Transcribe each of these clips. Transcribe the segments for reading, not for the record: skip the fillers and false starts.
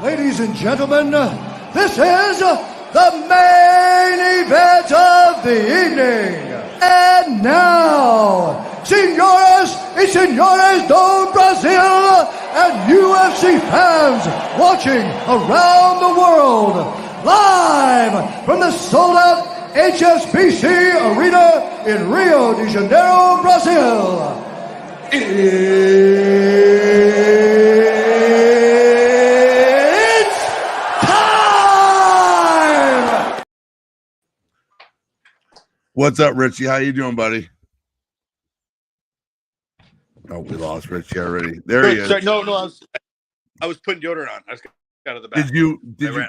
Ladies and gentlemen, this is the main event of the evening. And now, senores y senores do Brasil and UFC fans watching around the world, live from the sold-out HSBC Arena in Rio de Janeiro, Brazil. It's time! What's up, Richie? How you doing, buddy? Oh, we lost Richie already. There he is. Sorry, no, I was putting deodorant on. I just got out of the bath. Did you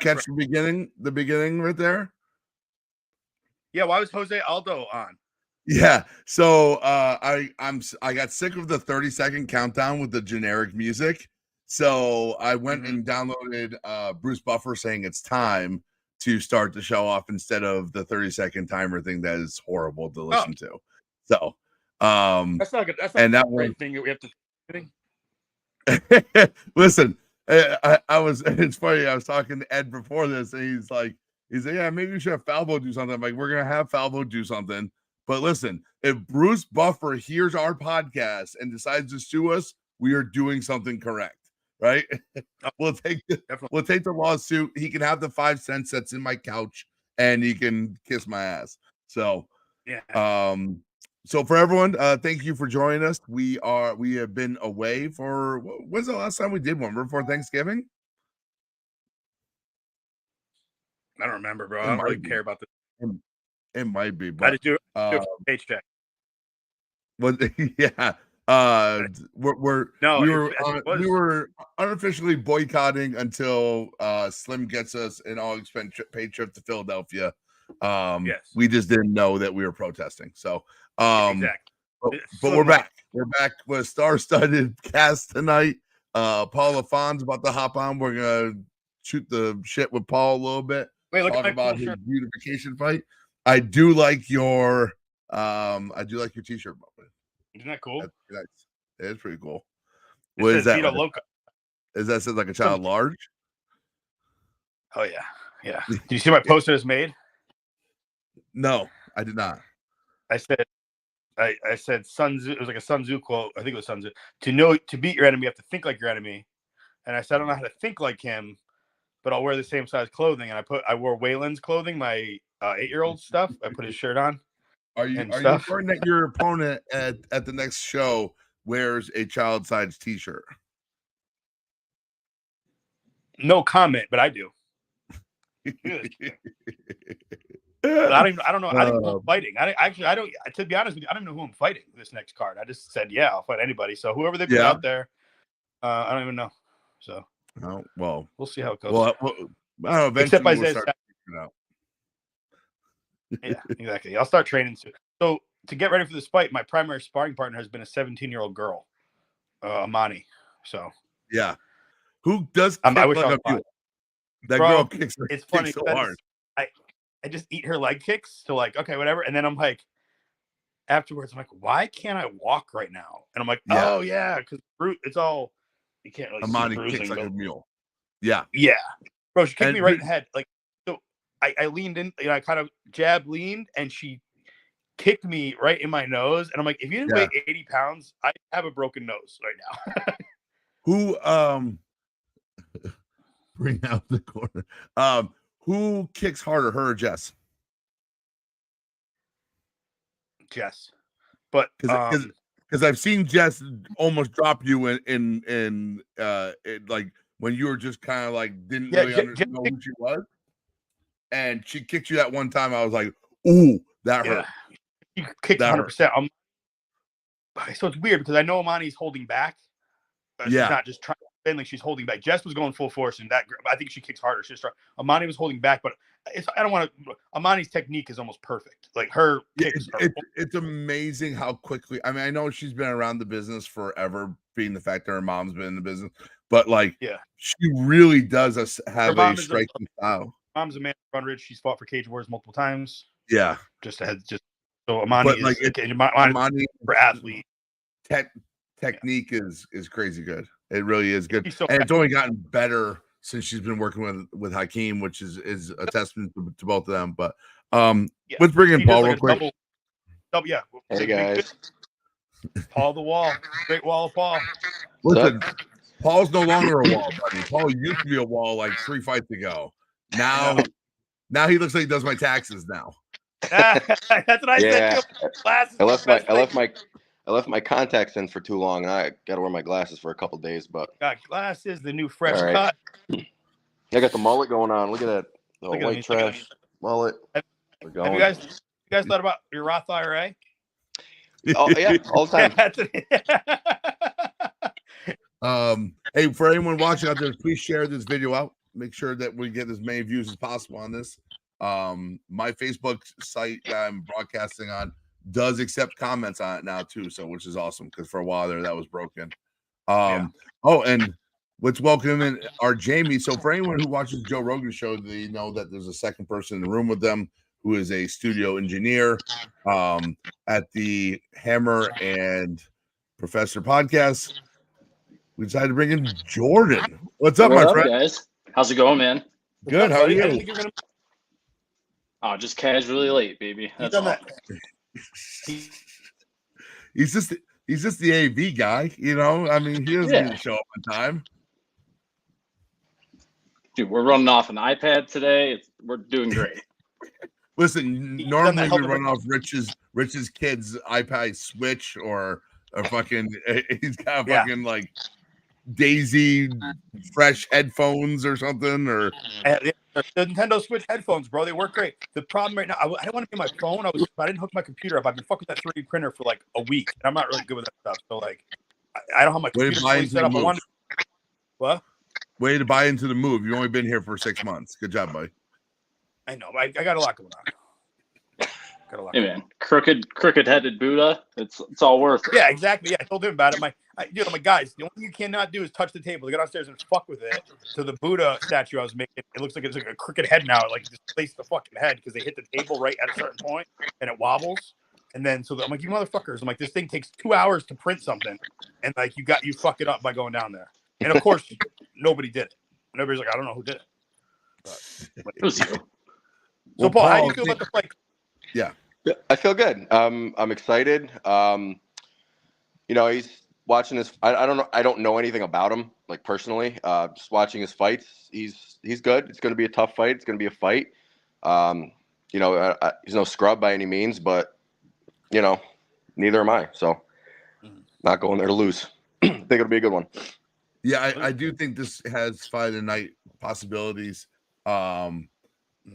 catch the beginning right there? Yeah, why was Jose Aldo on? Yeah. So I got sick of the 30-second countdown with the generic music. So I went and downloaded Bruce Buffer saying it's time to start the show off instead of the 30-second timer thing that is horrible to listen to. So That's not good. That's not a great thing that we have to. Listen, I was. It's funny. I was talking to Ed before this, and he's like, yeah, maybe we should have Falbo do something. I'm like, we're gonna have Falbo do something. But listen, if Bruce Buffer hears our podcast and decides to sue us, we are doing something correct, right? We'll take the lawsuit. He can have the 5 cents that's in my couch, and he can kiss my ass. So, yeah. So for everyone, thank you for joining us. We have been away for when's the last time we did one? Before Thanksgiving? I don't remember, bro. I don't really care about this. It might be, but I just do it paycheck. Well, yeah. We were unofficially boycotting until Slim gets us an all-expense paid trip to Philadelphia. Yes. We just didn't know that we were protesting. So exactly. But we're back. We're back with a star-studded cast tonight. Paul LaFon's about to hop on. We're gonna shoot the shit with Paul a little bit. Wait, look talk at about his beautification fight. I do like your t-shirt. Isn't that cool? That's it's pretty cool. What is that? Vito Loca. Is that said like a child large? Oh yeah, yeah. Did you see my post that was made? No, I did not. I said Sun Tzu. It was like a Sun Tzu quote. I think it was Sun Tzu. To beat your enemy, you have to think like your enemy. And I said I don't know how to think like him, but I'll wear the same size clothing. And I wore Waylon's clothing, my 8-year-old stuff. I put his shirt on. Are you referring that your opponent at the next show wears a child size t-shirt? No comment, but I do. But I don't know. I don't know who I'm fighting. I don't. To be honest with you, I don't know who I'm fighting this next card. I just said, yeah, I'll fight anybody. So whoever they put out there, I don't even know. So, well, we'll see how it goes. Well, I don't know. Except we'll Isaiah. Yeah, exactly. I'll start training soon. So to get ready for this fight, my primary sparring partner has been a 17-year-old girl, Amani. So yeah, who does? I wish I was that girl kicks. It's funny. So hard. I just eat her leg kicks to like, okay, whatever. And then I'm like, afterwards, I'm like, why can't I walk right now? And I'm like, oh yeah, because it's all you can't really. Amani kicks like a mule. Yeah, yeah, bro. She kicked me right in the head. Like, so I leaned in, I kind of leaned, and she kicked me right in my nose. And I'm like, if you didn't weigh 80 pounds, I have a broken nose right now. Who bring out the corner? Who kicks harder, her or Jess? Jess, but because I've seen Jess almost drop you in like when you were just kind of like didn't really know who she was, and she kicked you that one time. I was like, ooh, that hurt. You kicked 100%. So it's weird because I know Amani's holding back. She's not just trying to spin, like she's holding back. Jess was going full force, and I think she kicks harder. She's Amani was holding back, but I don't want to. Amani's technique is almost perfect. Like her kicks. It's amazing how quickly. I mean, I know she's been around the business forever, being the fact that her mom's been in the business, but like, she really does have a striking style. Mom's Amanda Brunridge. She's fought for Cage Wars multiple times. Yeah, so Amani is Amani for athlete. Technique is crazy good. It really is good, He's so and it's only gotten better since she's been working with Hakeem, which is a testament to both of them. But let's bring in Paul real quick. Double, yeah. Hey guys, Paul the Wall, great wall of Paul. Listen, Paul's no longer a wall, buddy. Paul used to be a wall like 3 fights ago. Now he looks like he does my taxes now. That's what I said. I left my contacts in for too long, and I got to wear my glasses for a couple days. But got glasses, the new fresh cut. I got the mullet going on. Look at that, the white trash mullet. Have you guys thought about your Roth IRA? Oh yeah, all the time. Hey, for anyone watching out there, please share this video out. Make sure that we get as many views as possible on this. My Facebook site that I'm broadcasting on does accept comments on it now too, so which is awesome because for a while there that was broken. Oh, and let's welcome in our Jamie. So for anyone who watches Joe Rogan show, they know that there's a second person in the room with them who is a studio engineer at the Hammer and Professor podcast. We decided to bring in Jordan. What's up, my friend? Guys? How's it going, man? Good. How are you? Oh, just casually late, baby. That's all. He's just the AV guy, you know. I mean, he doesn't need to show up on time. Dude, we're running off an iPad today. We're doing great. Listen, normally we run off Rich's kid's iPad Switch or fucking. He's got fucking like Daisy fresh headphones or something, or the Nintendo Switch headphones, bro. They work great. The problem right now, I don't want to get my phone. I didn't hook my computer up. I've been fucking with that 3D printer for like a week. I'm not really good with that stuff. So like, I don't have my computer set up. What? Way to buy into the move. You've only been here for 6 months. Good job, buddy. I know. I got a lot going on. Hey man, crooked-headed Buddha. It's all worth it. Yeah, exactly. Yeah, I told him about it. I'm like, guys, the only thing you cannot do is touch the table. They got downstairs and fuck with it. So the Buddha statue I was making, it looks like it's like a crooked head now. It like displaced the fucking head because they hit the table right at a certain point and it wobbles. And then I'm like, you motherfuckers. I'm like, this thing takes 2 hours to print something, and like you fuck it up by going down there. And of course, nobody did it. Nobody's like, I don't know who did it. But it was you. So Paul, how do you feel about the fight? Yeah, I feel good. I'm excited. You know, he's watching his. I don't know anything about him, like personally. Just watching his fights, he's good. It's going to be a tough fight. It's going to be a fight. You know, he's no scrub by any means, but you know, neither am I. So, not going there to lose. I think it'll be a good one. Yeah, I do think this has fight of the night possibilities.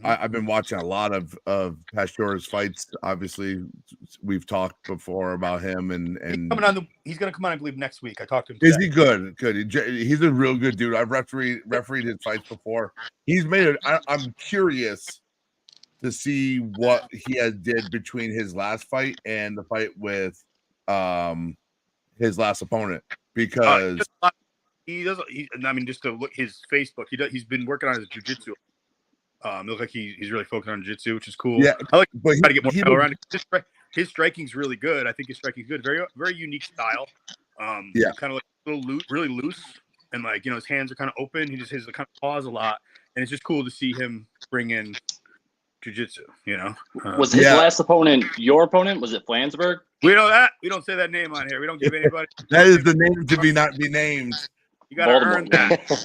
I've been watching a lot of Pastore's fights. Obviously, we've talked before about him, and he's going to come on, I believe, next week. I talked to him today. Is he good? Good. He's a real good dude. I've refereed his fights before. He's made it. I'm curious to see what he did between his last fight and the fight with his last opponent, because he doesn't. I mean, just to look his Facebook, he's been working on his jiu-jitsu. It looks like he's really focused on jiu-jitsu, which is cool. Yeah, I like try to get more power around. His striking's really good. I think his striking's good. Very, very unique style. Kind of like a little loose, really loose, and like, you know, his hands are kind of open. He just has the kind of paws a lot, and it's just cool to see him bring in jiu-jitsu. You know, was his last opponent your opponent? Was it Flansburgh? We know that. We don't say that name on here. We don't give anybody. That is the name to be not be named. You gotta earn that. You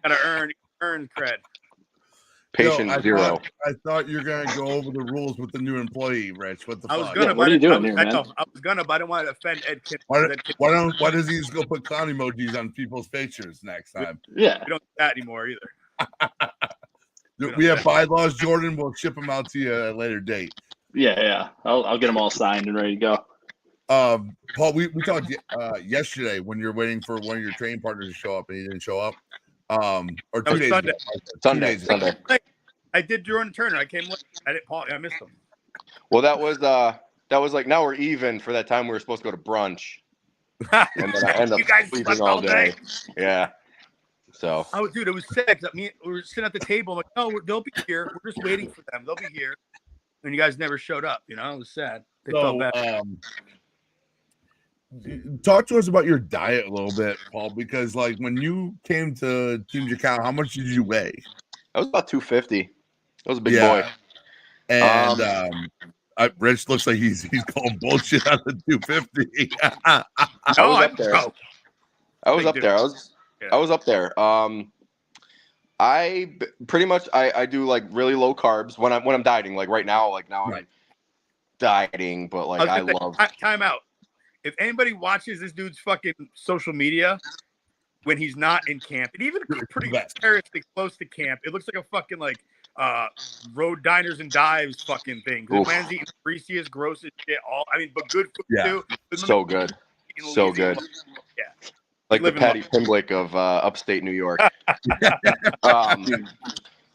gotta earn cred. Patient zero. I thought you were gonna go over the rules with the new employee, Rich. What the fuck? I was gonna. What are you doing here, man? I was gonna, but I didn't want to offend Ed Kim. Why does he just go put clown emojis on people's pictures next time? Yeah, we don't do that anymore either. We have bylaws, Jordan. We'll ship them out to you at a later date. Yeah. I'll get them all signed and ready to go. Paul, we talked yesterday when you're waiting for one of your training partners to show up and he didn't show up. Or 2 days ago. Sunday. I did Jordan Turner. I came late. I missed him. Well, that was like, now we're even for that time we were supposed to go to brunch. And then I ended up sleeping all day. Yeah. So. Oh, dude, it was sick. We were sitting at the table. I'm like, no, they'll be here. We're just waiting for them. They'll be here. And you guys never showed up. You know, it was sad. They felt bad. talk to us about your diet a little bit, Paul, because like when you came to Team Jacau, how much did you weigh? I was about 250. I was a big boy. And Rich looks like he's calling bullshit on the 250. I was up there. I was up there. I was up there. I pretty much I do like really low carbs when I'm dieting. Like right now, I'm dieting, but like I love. Time out. If anybody watches this dude's fucking social media when he's not in camp, and even pretty seriously close to camp, it looks like a fucking like road diners and dives fucking thing. The man's eating greasiest, grossest shit. But good food too. So good. So good. Yeah. Like the Patty Pimblick of upstate New York.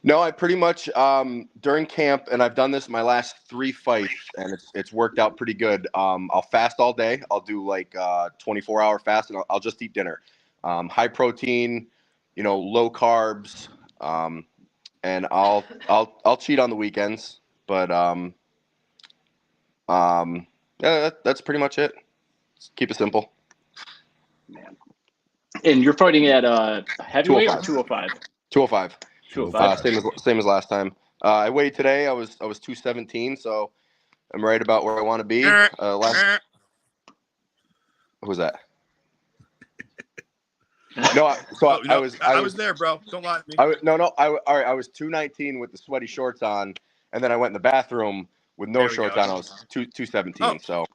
No, I pretty much during camp, and I've done this my last 3 fights, and it's worked out pretty good. I'll fast all day. I'll do like 24-hour fast, and I'll just eat dinner. High protein, low carbs, and I'll cheat on the weekends. But yeah, that's pretty much it. Just keep it simple. Man. And you're fighting at heavyweight or 205? 205. 205. Same as last time. I weighed today. I was 217, so I'm right about where I want to be. Who was that? No, I was there, bro. Don't lie to me. I was 219 with the sweaty shorts on, and then I went in the bathroom with no shorts on. I was 217. So.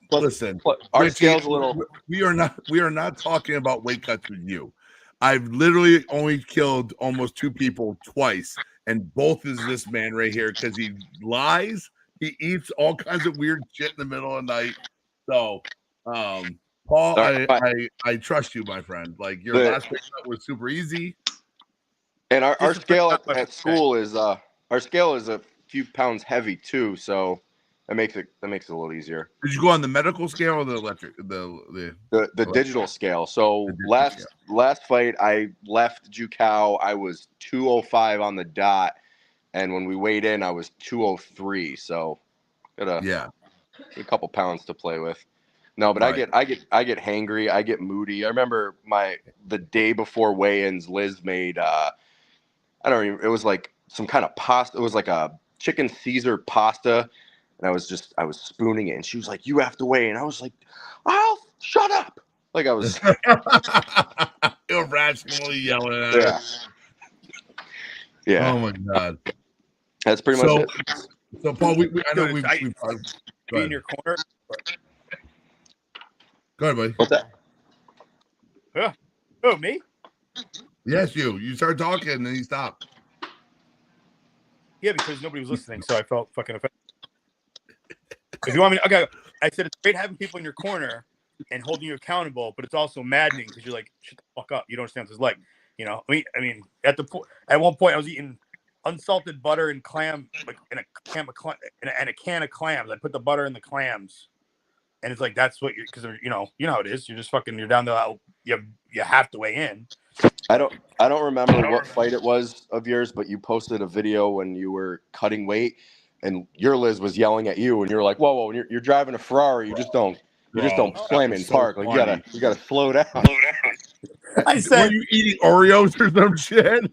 Listen, our Richie, scale's a little. We are not talking about weight cuts with you. I've literally only killed almost 2 people twice, and both is this man right here because he lies. He eats all kinds of weird shit in the middle of the night. So, Paul, I trust you, my friend. Like your last weight cut was super easy. And our scale at school is a few pounds heavy too, so. That makes it a little easier. Did you go on the medical scale or the electric? The digital scale. So last fight I left Jacau, I was 205 on the dot, and when we weighed in, I was 203. So got a couple pounds to play with. No, but right. I get hangry. I get moody. I remember the day before weigh-ins, Liz made it was like some kind of pasta. It was like a chicken Caesar pasta. And I was spooning it, and she was like, "You have to weigh," and I was like, "Oh, shut up!" Like I was irrationally yelling at her. Yeah. Oh my god. That's pretty much it. So Paul, I know we be in your corner. Go ahead, buddy. What's that? Oh, me? Yes, you. You started talking, and then you stopped. Yeah, because nobody was listening, so I felt fucking offended. If you want me, okay. I said it's great having people in your corner and holding you accountable, but it's also maddening because you're like, shut the fuck up. You don't understand what's like. I mean, at one point I was eating unsalted butter and clam, like in a can of clams. I put the butter in the clams, and it's like that's what because you know how it is. You're just fucking. You're down to you have to weigh in. I don't remember what fight it was of yours, but you posted a video when you were cutting weight. And your Liz was yelling at you, and you were like, "Whoa, you're driving a Ferrari. You just don't slam in park. Like you gotta slow down." I said, "Were you eating Oreos or some shit?"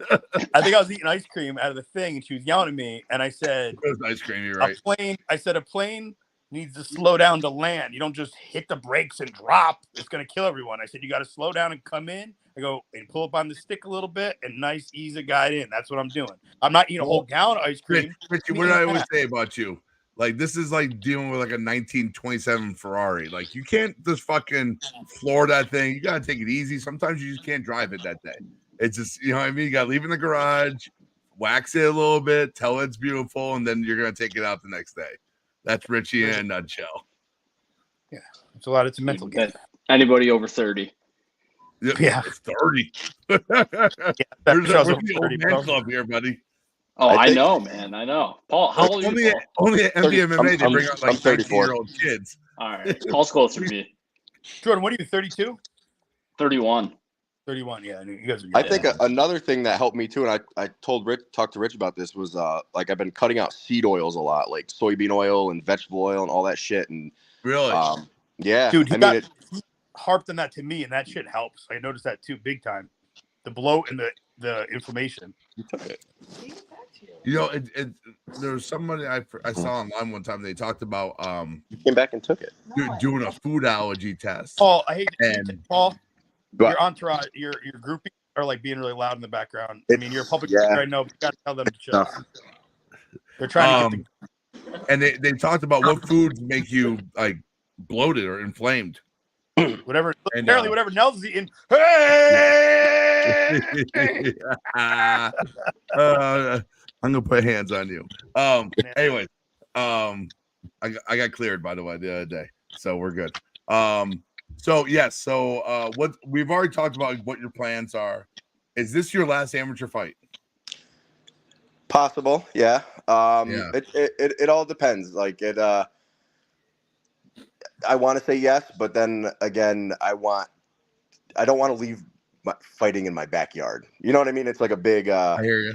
I think I was eating ice cream out of the thing, and she was yelling at me. And I said, "It was ice cream. You're right." A plane needs to slow down to land. You don't just hit the brakes and drop. It's gonna kill everyone. I said, you got to slow down and come in. I go and pull up on the stick a little bit and nice, easy guide in. That's what I'm doing. I'm not eating a whole gallon of ice cream. Richie, what did I always say about you? Like, this is like dealing with like a 1927 Ferrari. Like, you can't just fucking floor that thing. You got to take it easy. Sometimes you just can't drive it that day. It's just, you know what I mean? You got to leave it in the garage, wax it a little bit, tell it it's beautiful, and then you're going to take it out the next day. That's Richie in a nutshell. Yeah. It's a lot. It's a mental game. Anybody over 30. Yeah, 30. We're the old man club here, buddy. Oh, I know, man. I know. Paul, how old are you? Only at MDMA they bring out like 34-year-old kids. All right. Paul's closer to me. Jordan, what are you, 32? 31. 31, yeah. You guys are I think another thing that helped me too, and I talked to Rich about this, was like I've been cutting out seed oils a lot, like soybean oil and vegetable oil and all that shit. And really? Yeah, dude, I mean, he harped on that to me, and that shit helps. I noticed that too, big time. The bloat and the inflammation. he took it. You know, there was somebody I saw online one time. They talked about He came back and took it. doing a food allergy test. Paul, I hate Paul. But- Your entourage, your groupie are like being really loud in the background. I mean, you're a public yeah. figure, I know, but you gotta tell them to chill. They're trying to get and they talked about what foods make you like bloated or inflamed. whatever. And, Apparently, whatever Nels is eating. Hey! I'm gonna put hands on you. Anyways, I got cleared by the way the other day, so we're good. So yes, so what we've already talked about what your plans are. Is this your last amateur fight? Possible, yeah. Yeah. It all depends. Like it. I want to say yes, but then again, I don't want to leave fighting in my backyard. You know what I mean? It's like a big. I hear you.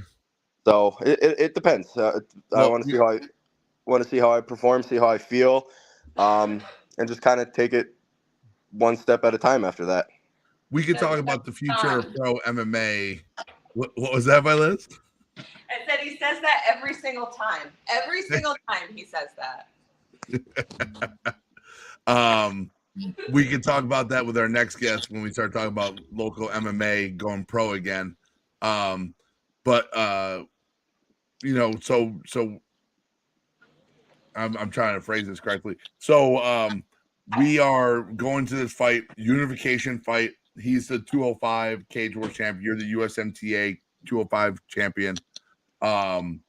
So it depends. I want to see how I perform, see how I feel, and just kind of take it one step at a time after that. We could talk about the future of pro MMA. What was that by Liz? I said he says that every single time. Every single time he says that. We can talk about that with our next guest when we start talking about local MMA going pro again. But you know, so I'm trying to phrase this correctly. So we are going to this fight, unification fight. He's the 205 Cage Warriors champion. You're the USMTA 205 champion. Well,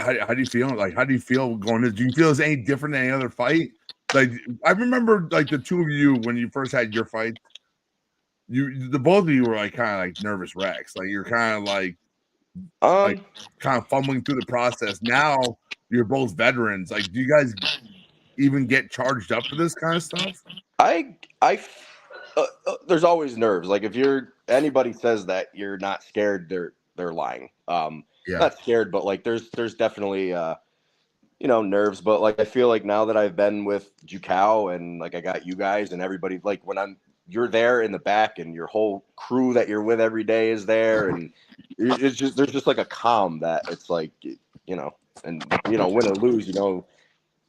how do you feel? Like, how do you feel going to? Do you feel it's any different than any other fight? Like, I remember, like the two of you when you first had your fight. The both of you were like kind of like nervous wrecks. Like you're kind of like kind of fumbling through the process. Now you're both veterans. Like, do you guys even get charged up for this kind of stuff? There's always nerves. Like if anybody says that you're not scared, they're lying. Not scared, but like there's definitely nerves. But like I feel like now that I've been with Jucal and like I got you guys and everybody, like when you're there in the back and your whole crew that you're with every day is there, and there's just like a calm that it's like and win or lose,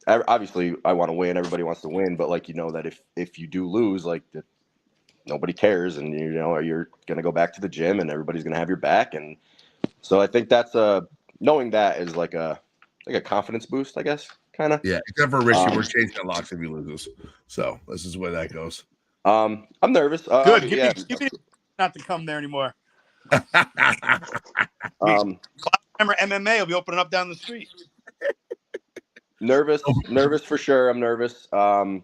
obviously I want to win, everybody wants to win, but like that if you do lose, like nobody cares, and you're gonna go back to the gym and everybody's gonna have your back. And so I think that's knowing that is like a confidence boost, I guess, kind of. Yeah, except for Richie, we're changing the locks if he loses, so this is where that goes. I'm nervous. Good. Give me not to come there anymore. Remember MMA will be opening up down the street. Nervous for sure. I'm nervous. But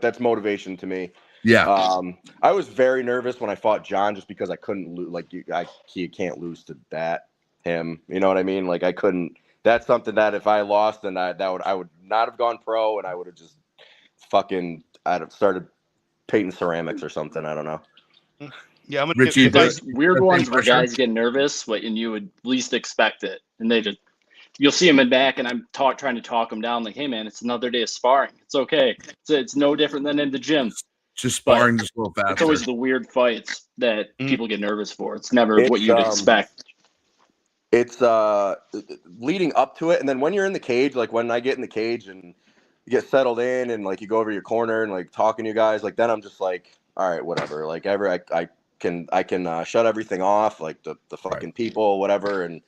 that's motivation to me. Yeah. I was very nervous when I fought John just because I couldn't lose. Like you can't lose to him. You know what I mean? Like I couldn't. That's something that if I lost, then I would not have gone pro, and I would have just I'd have started painting ceramics or something. I don't know. Yeah, I'm Richie. Those weird ones where guys get nervous, and you would least expect it, and you'll see them in back, and I'm trying to talk them down, like, hey man, it's another day of sparring. It's okay. It's no different than in the gym. Just sparring just a little faster. It's always the weird fights that people get nervous for. It's never what you'd expect. It's leading up to it, and then when you're in the cage, like when I get in the cage and you get settled in and like you go over your corner and like talking to you guys, like then I'm just like, all right, whatever. Like I can shut everything off, like the fucking people, whatever, and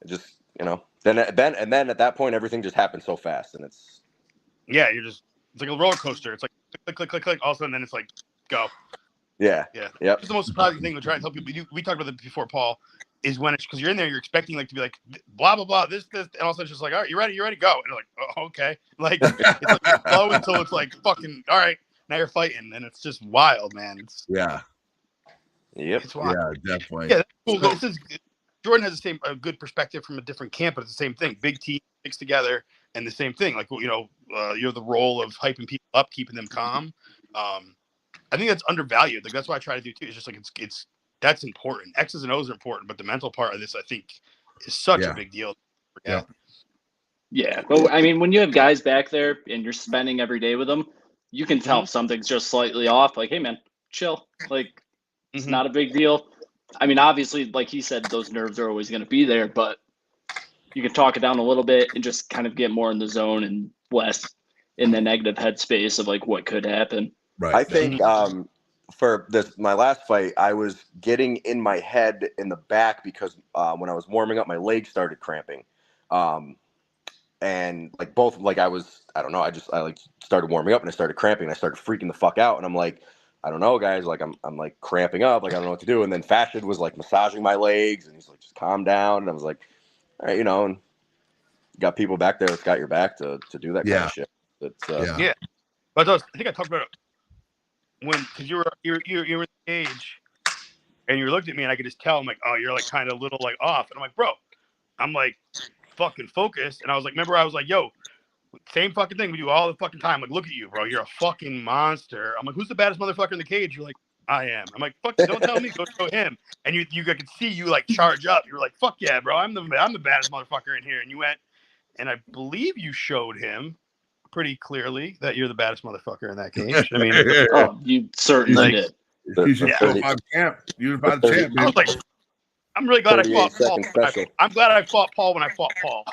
just then at that point everything just happens so fast, and it's it's like a roller coaster. It's like click, click, click, all of a sudden then it's like go. Yeah. It's the most surprising thing we try to tell people. We talked about it before, Paul. Is when it's because you're in there, you're expecting like to be like blah blah blah this, and all of a sudden it's just like, all right, you ready, go, and you're like, oh, okay, like it's like slow until it's like fucking all right, now you're fighting, and it's just wild, man. It's wild. Yeah, definitely. Yeah, that's cool. Jordan has a good perspective from a different camp, but it's the same thing. Big team mixed together, and the same thing. Like you're the role of hyping people up, keeping them calm. I think that's undervalued. Like that's what I try to do too. It's just like it's. That's important. X's and O's are important, but the mental part of this, I think, is such a big deal. Yeah. Yeah, but I mean, when you have guys back there and you're spending every day with them, you can tell if something's just slightly off. Like, hey, man, chill. Like, it's not a big deal. I mean, obviously, like he said, those nerves are always going to be there, but you can talk it down a little bit and just kind of get more in the zone and less in the negative headspace of like what could happen. Right. I think for my last fight, I was getting in my head in the back because when I was warming up, my legs started cramping. And like both, like I don't know, I like started warming up and I started cramping and I started freaking the fuck out. And I'm like, I don't know, guys, like I'm like cramping up, like I don't know what to do. And then Fashid was like massaging my legs and he's like, just calm down. And I was like, all right, and you got people back there that's got your back to do that kind of shit. It's yeah. But I think I talked about it because you were in the cage and you looked at me and I could just tell. I'm like, oh, you're like kind of a little like off. And I'm like, bro, I'm like fucking focused. And I was like, remember, I was like, yo, same fucking thing we do all the fucking time. Like, look at you, bro. You're a fucking monster. I'm like, who's the baddest motherfucker in the cage? You're like, I am. I'm like, fuck, don't tell me. Go show him. And you I could see you like charge up. You were like, fuck yeah, bro. I'm the baddest motherfucker in here. And you went, and I believe you showed him pretty clearly that you're the baddest motherfucker in that cage. I mean, oh, you certainly did. You should show my champ. You're about to champ. I was like, I'm really glad I fought Paul. I'm glad I fought Paul when I fought Paul.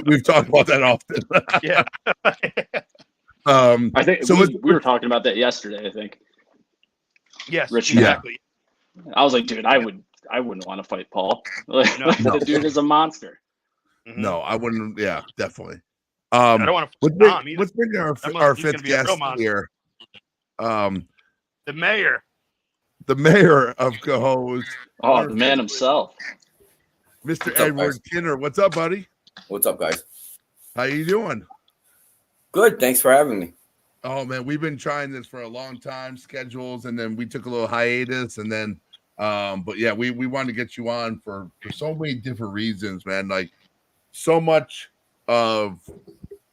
We've talked about that often. Yeah. I think so we were talking about that yesterday. I think. Yes. Rich, exactly. Yeah. I was like, dude, I wouldn't want to fight Paul. Like, No. The dude is a monster. No, I wouldn't. Yeah, definitely. I don't want to fight Tom either. Let's bring our fifth guest here. The mayor. The mayor of Cohoes. Oh, the man himself. Mr. Edward Kinner. What's up, buddy? What's up, guys? How you doing? Good. Thanks for having me. Oh, man, we've been trying this for a long time, schedules, and then we took a little hiatus, and then, but yeah, we wanted to get you on for so many different reasons, man. Like, so much of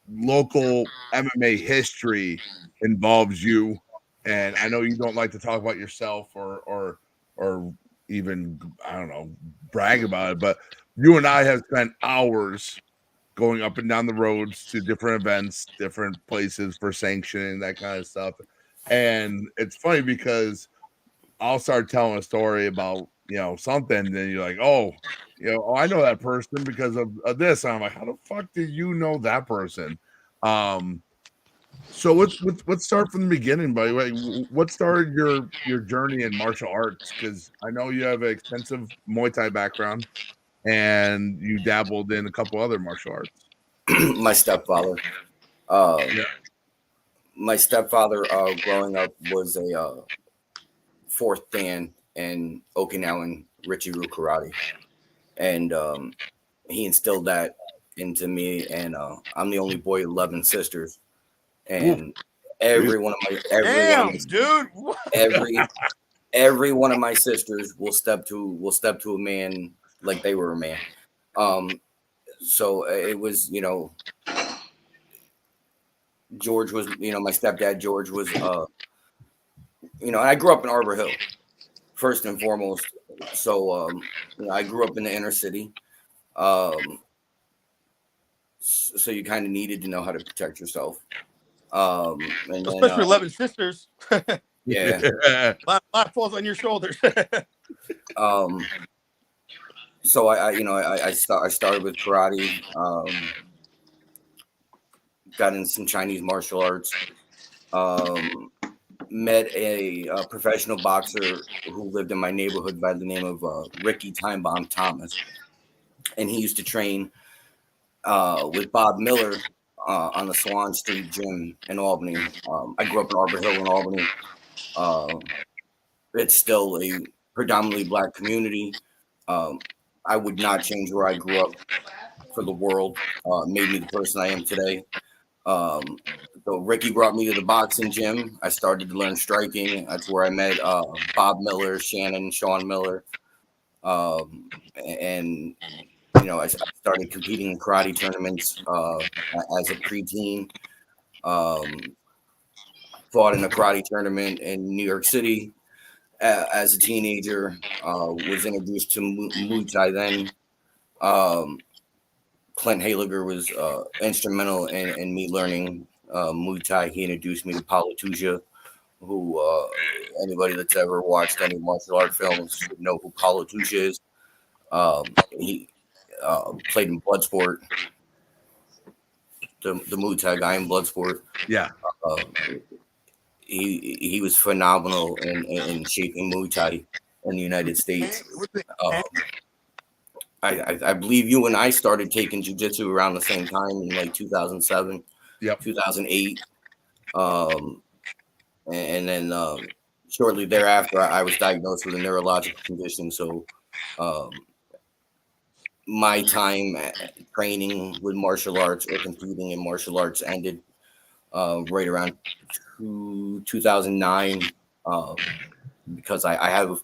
local MMA history involves you. And I know you don't like to talk about yourself or even, I don't know, brag about it, but you and I have spent hours going up and down the roads to different events, different places for sanctioning, that kind of stuff. And it's funny because I'll start telling a story about, something, and then you're like, oh, I know that person because of this. And I'm like, how the fuck did you know that person? So let's start from the beginning, by the way. What started your journey in martial arts? Because I know you have an extensive Muay Thai background, and you dabbled in a couple other martial arts. My stepfather. My stepfather, growing up, was a fourth dan in Okinawan Richiru Karate, and he instilled that into me. And I'm the only boy of 11 sisters. And every one of my sisters will step to a man like they were a man. So it was, George was, my stepdad George was, I grew up in Arbor Hill, first and foremost. So I grew up in the inner city. So you kind of needed to know how to protect yourself. And especially then, 11 sisters. Yeah. A lot falls on your shoulders. So I started with karate, got into some Chinese martial arts, met a professional boxer who lived in my neighborhood by the name of Ricky Time Bomb Thomas. And he used to train with Bob Miller on the Swan Street gym in Albany. I grew up in Arbor Hill in Albany. It's still a predominantly black community. I would not change where I grew up for the world. Made me the person I am today. So Ricky brought me to the boxing gym. I started to learn striking. That's where I met Bob Miller, Sean Miller. And I started competing in karate tournaments as a preteen. Fought in a karate tournament in New York City as a teenager. Was introduced to Muay Thai then. Clint Haliger was instrumental in me learning Muay Thai. He introduced me to Paulo Tuja, who anybody that's ever watched any martial art films should know who Paulo Tuja is. He played in Bloodsport, the Muay Thai guy in Bloodsport. Yeah. He was phenomenal in shaping Muay Thai in the United States. I believe you and I started taking jiu-jitsu around the same time in like 2007, 2008. And then shortly thereafter, I was diagnosed with a neurological condition. So my time training with martial arts or competing in martial arts ended right around 2009 because I have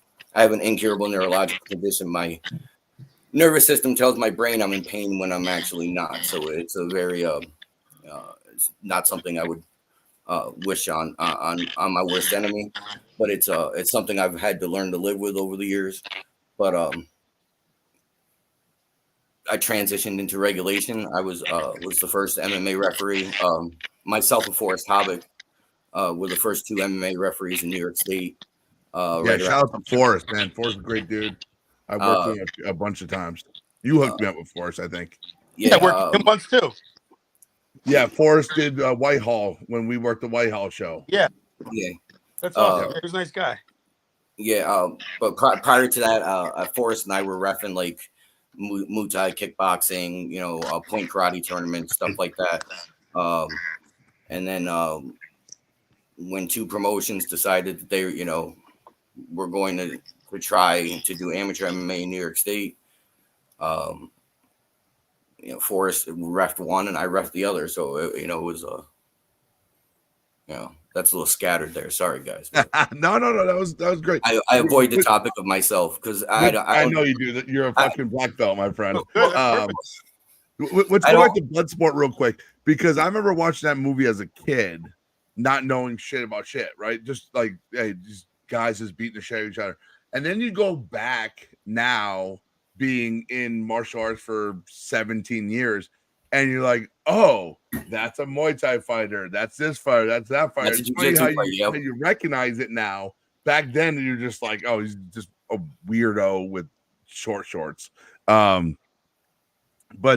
an incurable neurological condition. My nervous system tells my brain I'm in pain when I'm actually not. So it's a very it's not something I would wish on my worst enemy, but it's something I've had to learn to live with over the years. But I transitioned into regulation. I was the first MMA referee. Myself and Forrest Havoc were the first two MMA referees in New York State. Shout out to Forrest, man. Forrest is a great dude. I've worked with him a bunch of times. You hooked me up with Forrest, I think. Yeah, I worked with him once too. Yeah, Forrest did Whitehall when we worked the Whitehall show. Yeah. That's awesome. He was a nice guy. Yeah, but prior to that, Forrest and I were reffing like Muay Thai, kickboxing, point karate tournaments, stuff like that. And then when two promotions decided that they, were going to try to do amateur MMA in New York State, Forrest reffed one and I reffed the other. So, it was that's a little scattered there. Sorry, guys. No. That was great. I avoid the topic of myself because I know you do that. You're a fucking black belt, my friend. Let's go back to Bloodsport real quick because I remember watching that movie as a kid, not knowing shit about shit. Right, just like hey, these guys just beating the shit out of each other, and then you go back now, being in martial arts for 17 years. And you're like, oh, that's a Muay Thai fighter. That's this fighter. That's that fighter. It's funny how you recognize it now. Back then, you're just like, oh, he's just a weirdo with short shorts. But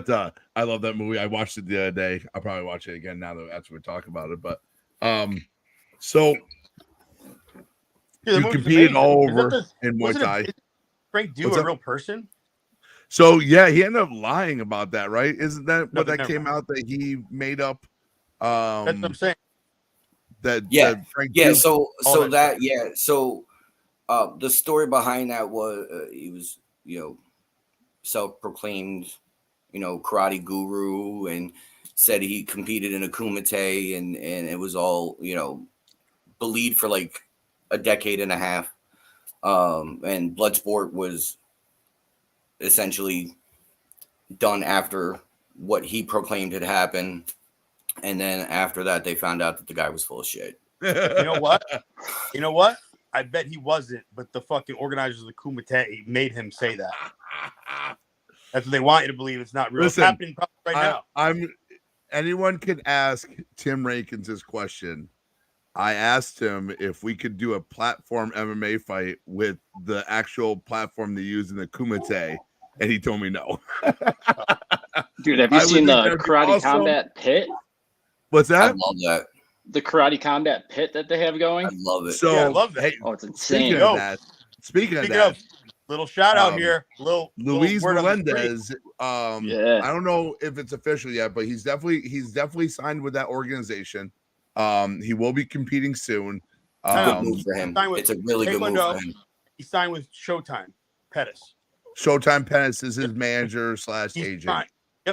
I love that movie. I watched it the other day. I'll probably watch it again now that after we talk about it. But so you competed all over in Muay Thai. Did Frank do a real person? So yeah, he ended up lying about that, right? Isn't that what that came out that he made up? That's what I'm saying. That Frank So the story behind that was he was self-proclaimed karate guru and said he competed in a kumite and it was all believed for like a decade and a half, and Bloodsport was essentially done after what he proclaimed had happened, and then after that they found out that the guy was full of shit. You know what? I bet he wasn't, but the fucking organizers of the Kumite made him say that. That's what they want you to believe. It's not real. Listen, it's happening right now. Anyone can ask Tim Rankins this question. I asked him if we could do a platform MMA fight with the actual platform they use in the Kumite, and he told me no. Dude, have you seen the Karate Combat Pit? What's that? I love that. The Karate Combat Pit that they have going? I love it. So, I love that. Hey, it's insane. Speaking of that, little shout out here. Luis Melendez. I don't know if it's official yet, but he's definitely signed with that organization. He will be competing soon. Good move for him. It's a really good move for him. He signed with Showtime Pettis. Showtime Pettis is his manager / agent.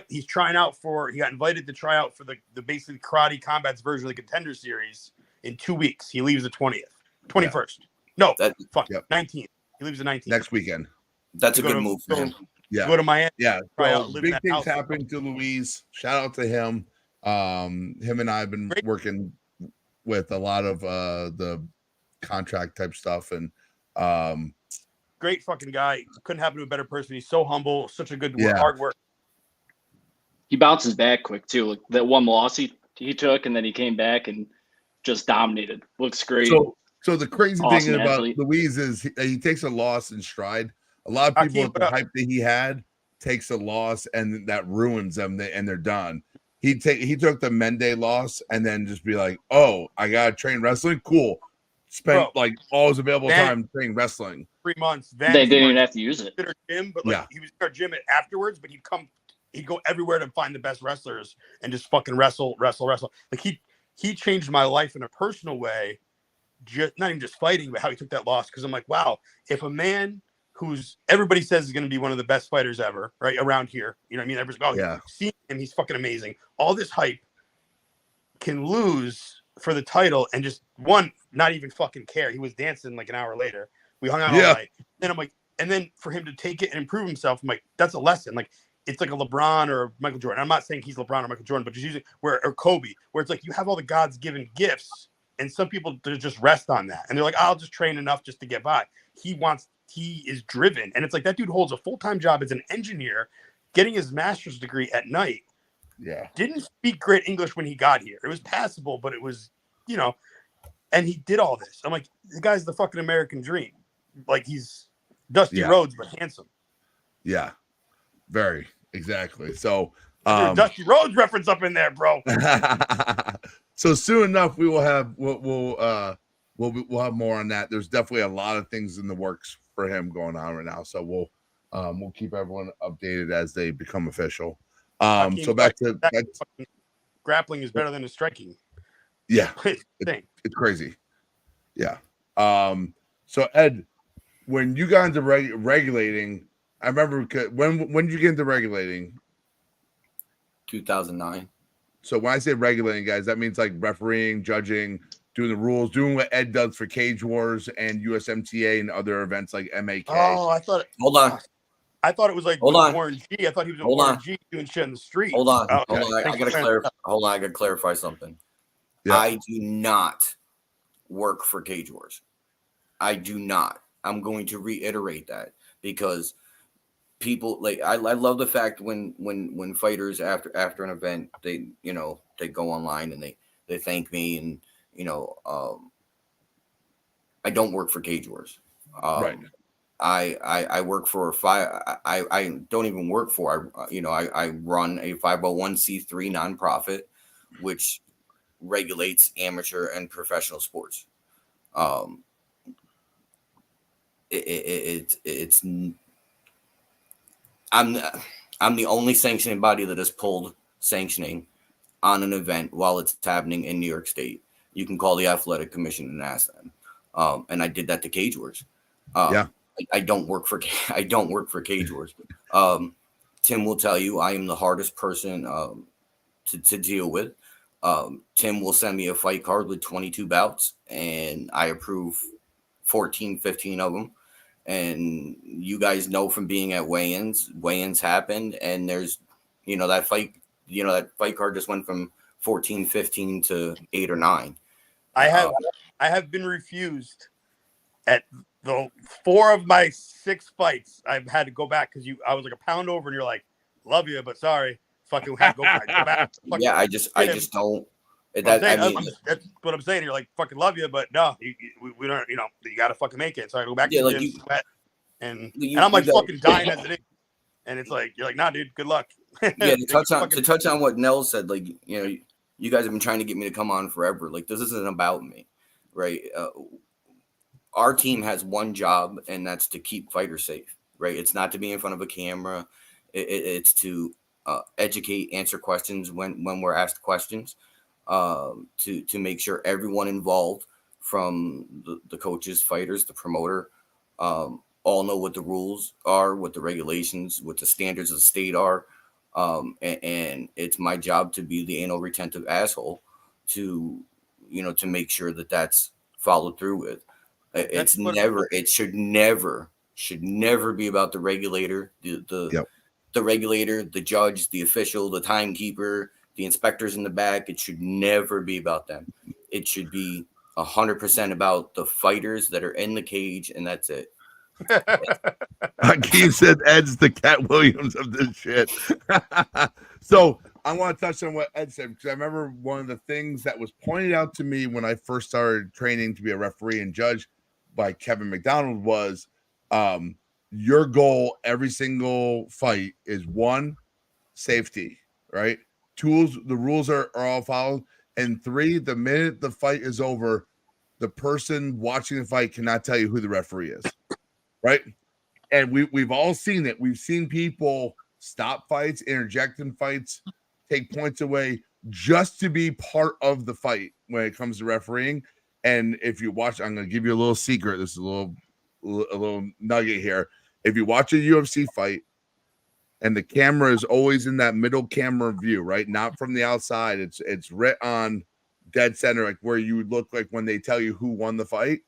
He's trying out he got invited to try out for the basically Karate Combat's version of the Contender Series in 2 weeks. He leaves the 21st. No, 19th. He leaves the 19th. Next weekend. That's a good move for him. Yeah. Go to Miami. Yeah. Big things happened to Luis. Shout out to him. Him and I have been working with a lot of the contract type stuff, and great fucking guy. Couldn't happen to a better person. He's so humble, such a good hard work. he bounces back quick too. Like that one loss he took, and then he came back and just dominated. Looks great. So the crazy Awesome thing about athlete. Luis is he takes a loss in stride. A lot of people with the hype that he had takes a loss and that ruins them and they're done. He took the Mende loss and then just be like, oh, I gotta train wrestling. Cool. Spent like all his available time training wrestling. 3 months. They didn't even have to use it. Gym, but like he was at our gym afterwards, but he'd go everywhere to find the best wrestlers and just fucking wrestle. Like he changed my life in a personal way. Just not even just fighting, but how he took that loss. Because I'm like, wow, if a man who's everybody says is going to be one of the best fighters ever, right around here, you know what I mean? Everybody's seeing him, he's fucking amazing. All this hype can lose for the title and just not even fucking care. He was dancing like an hour later. We hung out all night. Then I'm like, and then for him to take it and improve himself, I'm like, that's a lesson. Like it's like a LeBron or Michael Jordan. I'm not saying he's LeBron or Michael Jordan, but just using or Kobe, where it's like you have all the God's given gifts. And some people just rest on that. And they're like, I'll just train enough just to get by. He is driven. And it's like that dude holds a full-time job as an engineer, getting his master's degree at night. Yeah. Didn't speak great English when he got here. It was passable, but it was, and he did all this. I'm like, the guy's the fucking American dream. Like he's Dusty Rhodes, but handsome. Yeah. Very. Exactly. So Dusty Rhodes reference up in there, bro. So soon enough, we will have we'll have more on that. There's definitely a lot of things in the works for him going on right now. So we'll keep everyone updated as they become official. So back to grappling is better than his striking. Yeah, it's crazy. Yeah. So Ed, when you got into regulating, I remember when did you get into regulating? 2009. So when I say regulating, guys, that means like refereeing, judging, doing the rules, doing what Ed does for Cage Wars and USMTA and other events like MAK. Oh, I thought. Hold on. I thought it was like Warren G. I thought he was Warren G doing shit in the street. Hold on. Okay. Hold on. I gotta clarify. Hold on. I gotta clarify something. Yeah. I do not work for Cage Wars. I do not. I'm going to reiterate that because people like I love the fact when fighters after an event they go online and they thank me and I don't work for Cage Wars. Right. I work for I don't even work for I run a 501c3 nonprofit which regulates amateur and professional sports. It's I'm the only sanctioning body that has pulled sanctioning on an event while it's happening in New York State. You can call the athletic commission and ask them. And I did that to Cage Wars. I don't work for Cage Wars. Tim will tell you I am the hardest person to deal with. Tim will send me a fight card with 22 bouts and I approve 15 of them. And you guys know from being at weigh-ins happened and there's, that fight card just went from 14, 15 to 8 or 9. I have been refused at the 4 of my 6 fights. I've had to go back because I was like a pound over and you're like, love you, but sorry. Fucking have to go back. Yeah, I just don't. That's what I'm saying. You're like, fucking love you, but no, we don't. You got to fucking make it. So I go back to the gym, sweat, and I'm like fucking dying as it is. And it's like you're like, nah, dude, good luck. Yeah, to touch on what Nell said, like you guys have been trying to get me to come on forever. Like this isn't about me, right? Our team has one job, and that's to keep fighters safe, right? It's not to be in front of a camera. It's to educate, answer questions when we're asked questions. To make sure everyone involved from the coaches, fighters, the promoter, all know what the rules are, what the regulations, what the standards of the state are. And it's my job to be the anal retentive asshole to make sure that that's followed through with. It should never be about the regulator, the regulator, the judge, the official, the timekeeper, the inspectors in the back. It should never be about them. It should be 100% about the fighters that are in the cage, and that's it. Keith said Ed's the Cat Williams of this shit. So I want to touch on what Ed said, because I remember one of the things that was pointed out to me when I first started training to be a referee and judge by Kevin McDonald was your goal every single fight is 1, safety, right? 2, the rules are all followed. And 3, the minute the fight is over, the person watching the fight cannot tell you who the referee is, right? And we've all seen it. We've seen people stop fights, interject in fights, take points away just to be part of the fight when it comes to refereeing. And if you watch, I'm going to give you a little secret. This is a little nugget here. If you watch a UFC fight and the camera is always in that middle camera view, right? Not from the outside. It's right on dead center, like where you would look like when they tell you who won the fight.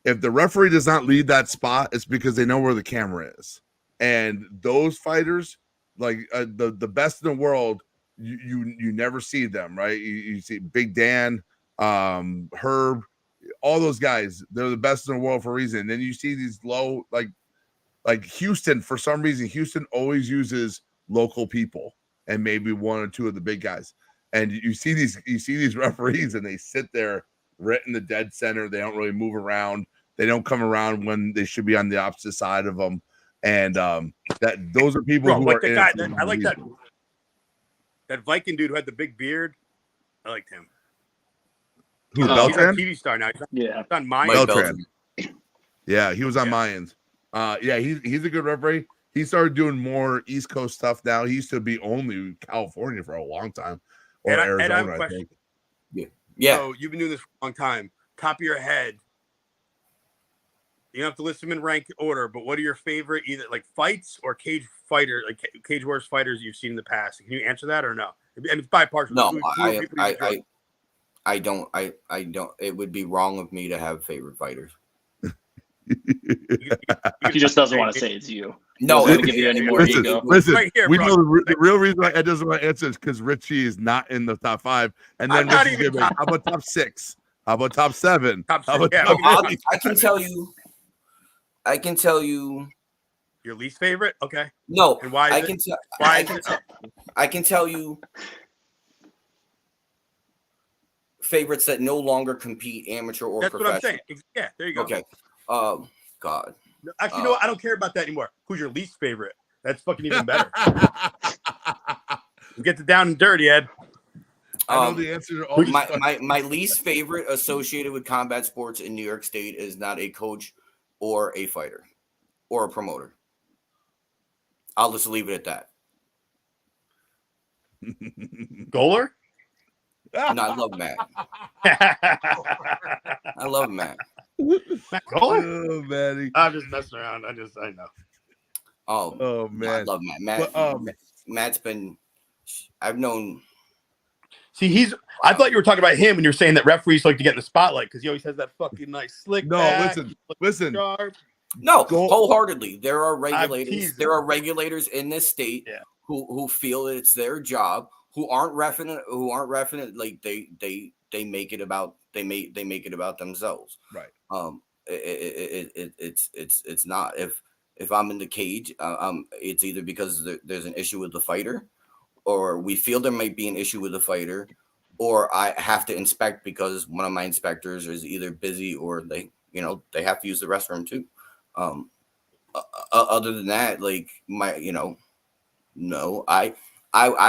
If the referee does not leave that spot, it's because they know where the camera is. And those fighters, like the best in the world, you never see them, right? You see Big Dan, Herb, all those guys, they're the best in the world for a reason. And then you see these low, like Houston, for some reason, Houston always uses local people and maybe 1 or 2 of the big guys. And you see these referees and they sit there right in the dead center. They don't really move around. They don't come around when they should be on the opposite side of them. And that those are people who like are the in guy. it. I like that Viking dude who had the big beard. I liked him. Who, He's a Beltran? TV star now. He's Yeah. on mine. Beltran. Yeah, he was on Yeah. Mayans. Yeah, he's a good referee. He started doing more East Coast stuff now. He used to be only California for a long time, or And I have a Arizona, I question. think. Yeah. So you've been doing this for a long time. Top of your head, you don't have to list them in rank order, but what are your favorite either like fights or cage fighter, like Cage Wars fighters you've seen in the past? Can you answer that or no? And it's bipartial. No, Who are people you enjoy? I don't. It would be wrong of me to have favorite fighters. He just doesn't want to say it's you. No, Doesn't give you any more ego. Listen, Right here, we bro. know the real reason why Ed doesn't want to answer is because Richie is not in the top 5. And then I'm not Richie's even giving, how about top 6? How about top 7? Top How six, about yeah. top I can tell you. I can tell you. Your least favorite? Okay. No, And why is I it? can tell. Why I is can it? tell. I can tell you favorites that no longer compete, amateur or That's what I'm professional. saying. Yeah, there you go. Okay. God. Actually, you know what? I don't care about that anymore. Who's your least favorite? That's fucking even better. Get it down and dirty, Ed. I know the answer to all these questions. My least favorite associated with combat sports in New York State is not a coach or a fighter or a promoter. I'll just leave it at that. Goaler? No, I love Matt. I love Matt. Goaler? Oh, Manny. I'm just messing around. I know. Oh, I man. love Matt. Matt's been. I've known. See, I thought you were talking about him when you were saying that referees like to get in the spotlight because he always has that fucking nice slick. No, back, listen. sharp. No, wholeheartedly. There are regulators. teasing. There are regulators in this state who feel that it's their job, who aren't reffing it like they make it about they make it about themselves. Right. It's not. If I'm in the cage, it's either because there's an issue with the fighter, or we feel there might be an issue with the fighter, or I have to inspect because one of my inspectors is either busy or they have to use the restroom too. Other than that, like no, I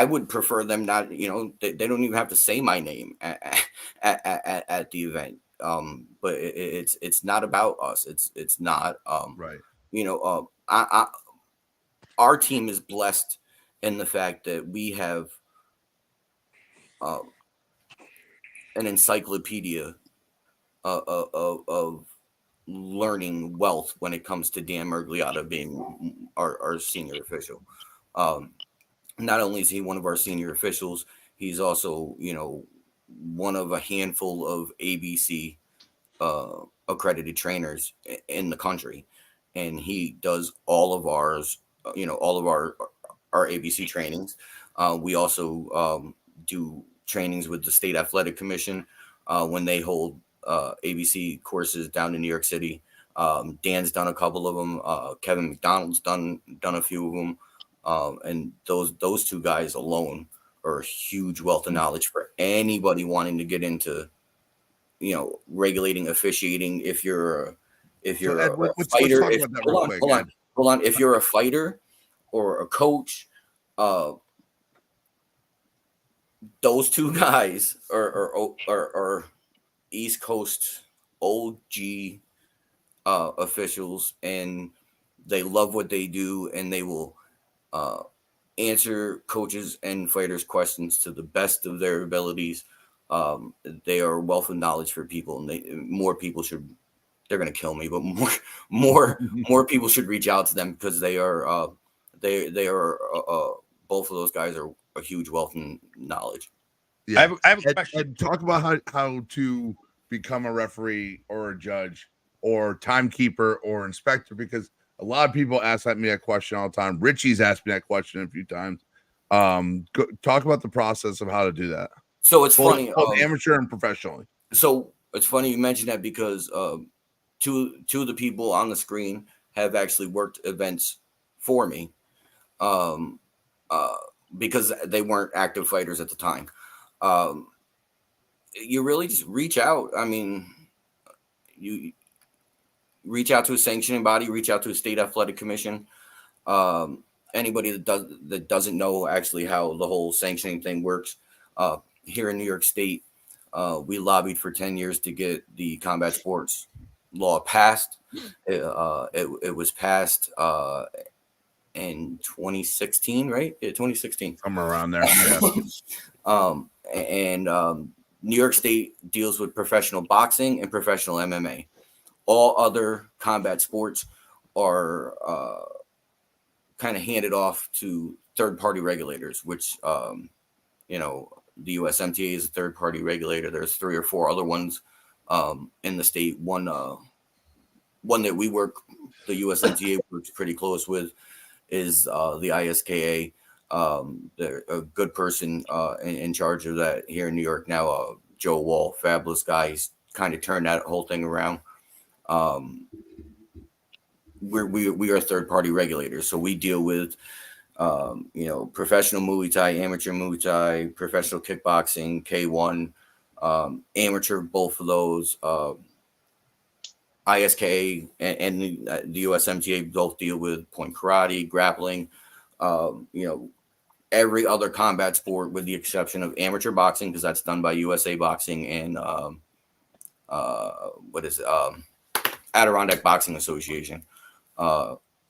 would prefer them not. They don't even have to say my name at the event. But it's not about us. It's not. Right. Our team is blessed in the fact that we have an encyclopedia of learning wealth when it comes to Dan Murgliata being our senior official. Not only is he one of our senior officials, he's also, one of a handful of ABC accredited trainers in the country. And he does all of ours, all of our ABC trainings. We also do trainings with the State Athletic Commission when they hold ABC courses down in New York City. Dan's done a couple of them. Kevin McDonald's done a few of them. And those two guys alone are a huge wealth of knowledge for anybody wanting to get into, regulating, officiating. If you're a fighter, hold on. If you're a fighter or a coach, those two guys are East Coast OG officials, and they love what they do, and they will answer coaches and fighters' questions to the best of their abilities. They are a wealth of knowledge for people, and they're going to kill me, but more people should reach out to them, because they are both of those guys are a huge wealth of knowledge. Yeah. I have a question. And talk about how to become a referee or a judge or timekeeper or inspector, because a lot of people ask me that question all the time. Richie's asked me that question a few times. Talk about the process of how to do that. So it's funny, both amateur and professionally. So it's funny you mentioned that, because two of the people on the screen have actually worked events for me, because they weren't active fighters at the time. You really just reach out. I mean, you reach out to a sanctioning body, reach out to a state athletic commission. Anybody that doesn't know actually how the whole sanctioning thing works. Here in New York State, we lobbied for 10 years to get the combat sports law passed. It was passed in 2016, right? Yeah, 2016. Somewhere around there. Yeah. New York State deals with professional boxing and professional MMA. All other combat sports are kind of handed off to third-party regulators, which, the USMTA is a third-party regulator. There's 3 or 4 other ones in the state. One that we work, the USMTA works pretty close with, is the ISKA. They're a good person in charge of that here in New York now. Joe Wall, fabulous guy. He's kind of turned that whole thing around. We are third-party regulators, so we deal with professional Muay Thai, amateur Muay Thai, professional kickboxing, K1, amateur, both of those. ISKA and the USMTA both deal with point karate, grappling, every other combat sport with the exception of amateur boxing, because that's done by USA Boxing and Adirondack Boxing Association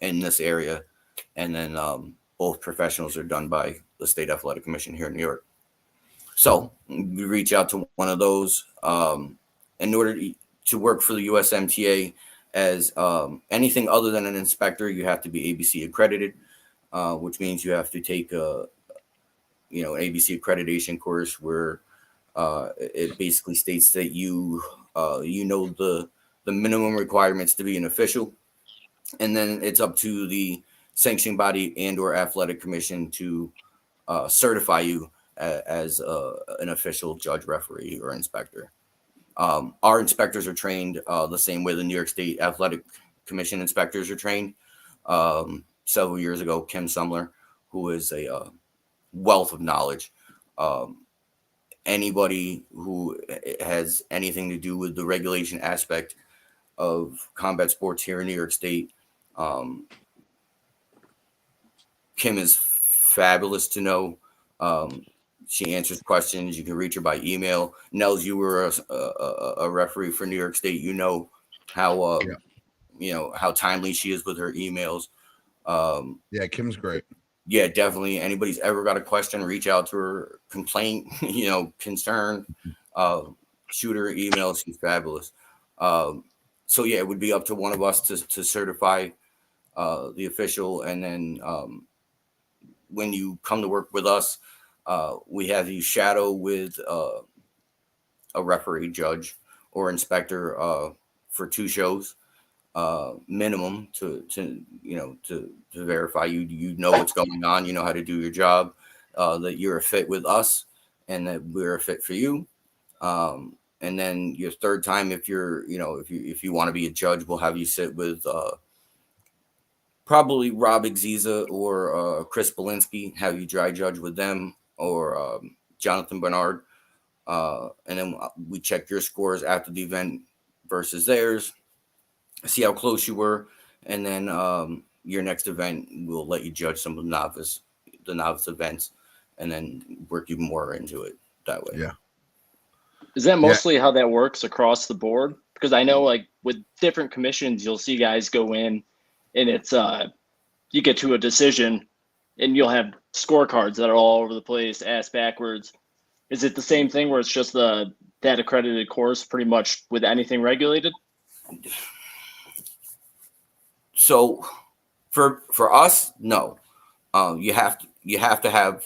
in this area. And then both professionals are done by the State Athletic Commission here in New York. So we reach out to one of those in order to work for the USMTA as anything other than an inspector. You have to be ABC accredited, which means you have to take an ABC accreditation course where it basically states that you know the minimum requirements to be an official, and then it's up to the sanctioning body and or athletic commission to certify you as an official judge, referee, or inspector. Our inspectors are trained the same way the New York State Athletic Commission inspectors are trained. Several years ago, Kim Sumler, who is a wealth of knowledge. Anybody who has anything to do with the regulation aspect of combat sports here in New York State, Kim is fabulous to know. She answers questions. You can reach her by email. Nels, you were a referee for New York State. You know how how timely she is with her emails. Yeah, Kim's great. Yeah, definitely. Anybody's ever got a question, reach out to her. Complaint, concern, shoot her email. She's fabulous. So yeah, it would be up to one of us to certify the official, and then when you come to work with us, we have you shadow with a referee, judge, or inspector for 2 shows minimum to verify you know what's going on, you know how to do your job, that you're a fit with us, and that we're a fit for you. And And then your third time, if you're, if you want to be a judge, we'll have you sit with probably Rob Exiza or Chris Belinsky, have you dry judge with them, or Jonathan Bernard. And then we check your scores after the event versus theirs, see how close you were. And then your next event, we'll let you judge some of the novice events, and then work even more into it that way. Yeah. Is that mostly how that works across the board? Because I know, like, with different commissions, you'll see guys go in and it's you get to a decision and you'll have scorecards that are all over the place, ass backwards. Is it the same thing where it's just that accredited course pretty much with anything regulated? So for us, no. You have to have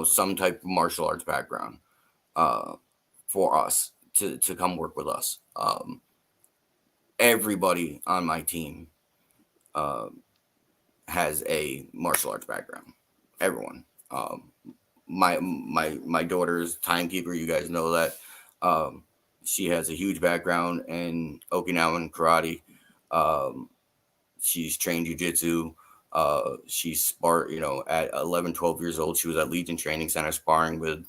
some type of martial arts background for us to come work with us. Everybody on my team has a martial arts background. Everyone. My daughter's timekeeper, you guys know that. She has a huge background in Okinawan karate. She's trained jiu-jitsu. She's sparred, at 11, 12 years old. She was at Legion Training Center sparring with,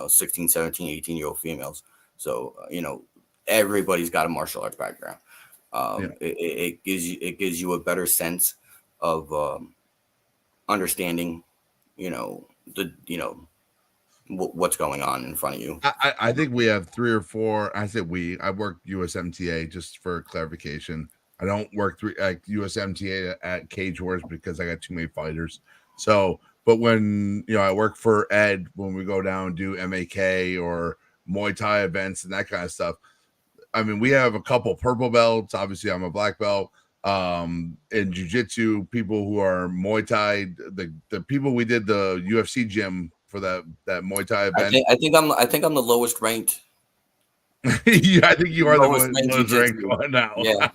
16, 17, 18-year-old females. So, everybody's got a martial arts background. It gives you a better sense of understanding, what's going on in front of you. I think we have 3 or 4. I said I work USMTA just for clarification. I don't work USMTA at Cage Wars because I got too many fighters. So, but when I work for Ed, when we go down and do MAK or Muay Thai events and that kind of stuff. I mean, we have a couple purple belts. Obviously, I'm a black belt. In jiu-jitsu, people who are Muay Thai, the people we did the UFC gym for that Muay Thai event. I think I'm the lowest ranked. Yeah, I think you are the lowest ranked one now. Yeah.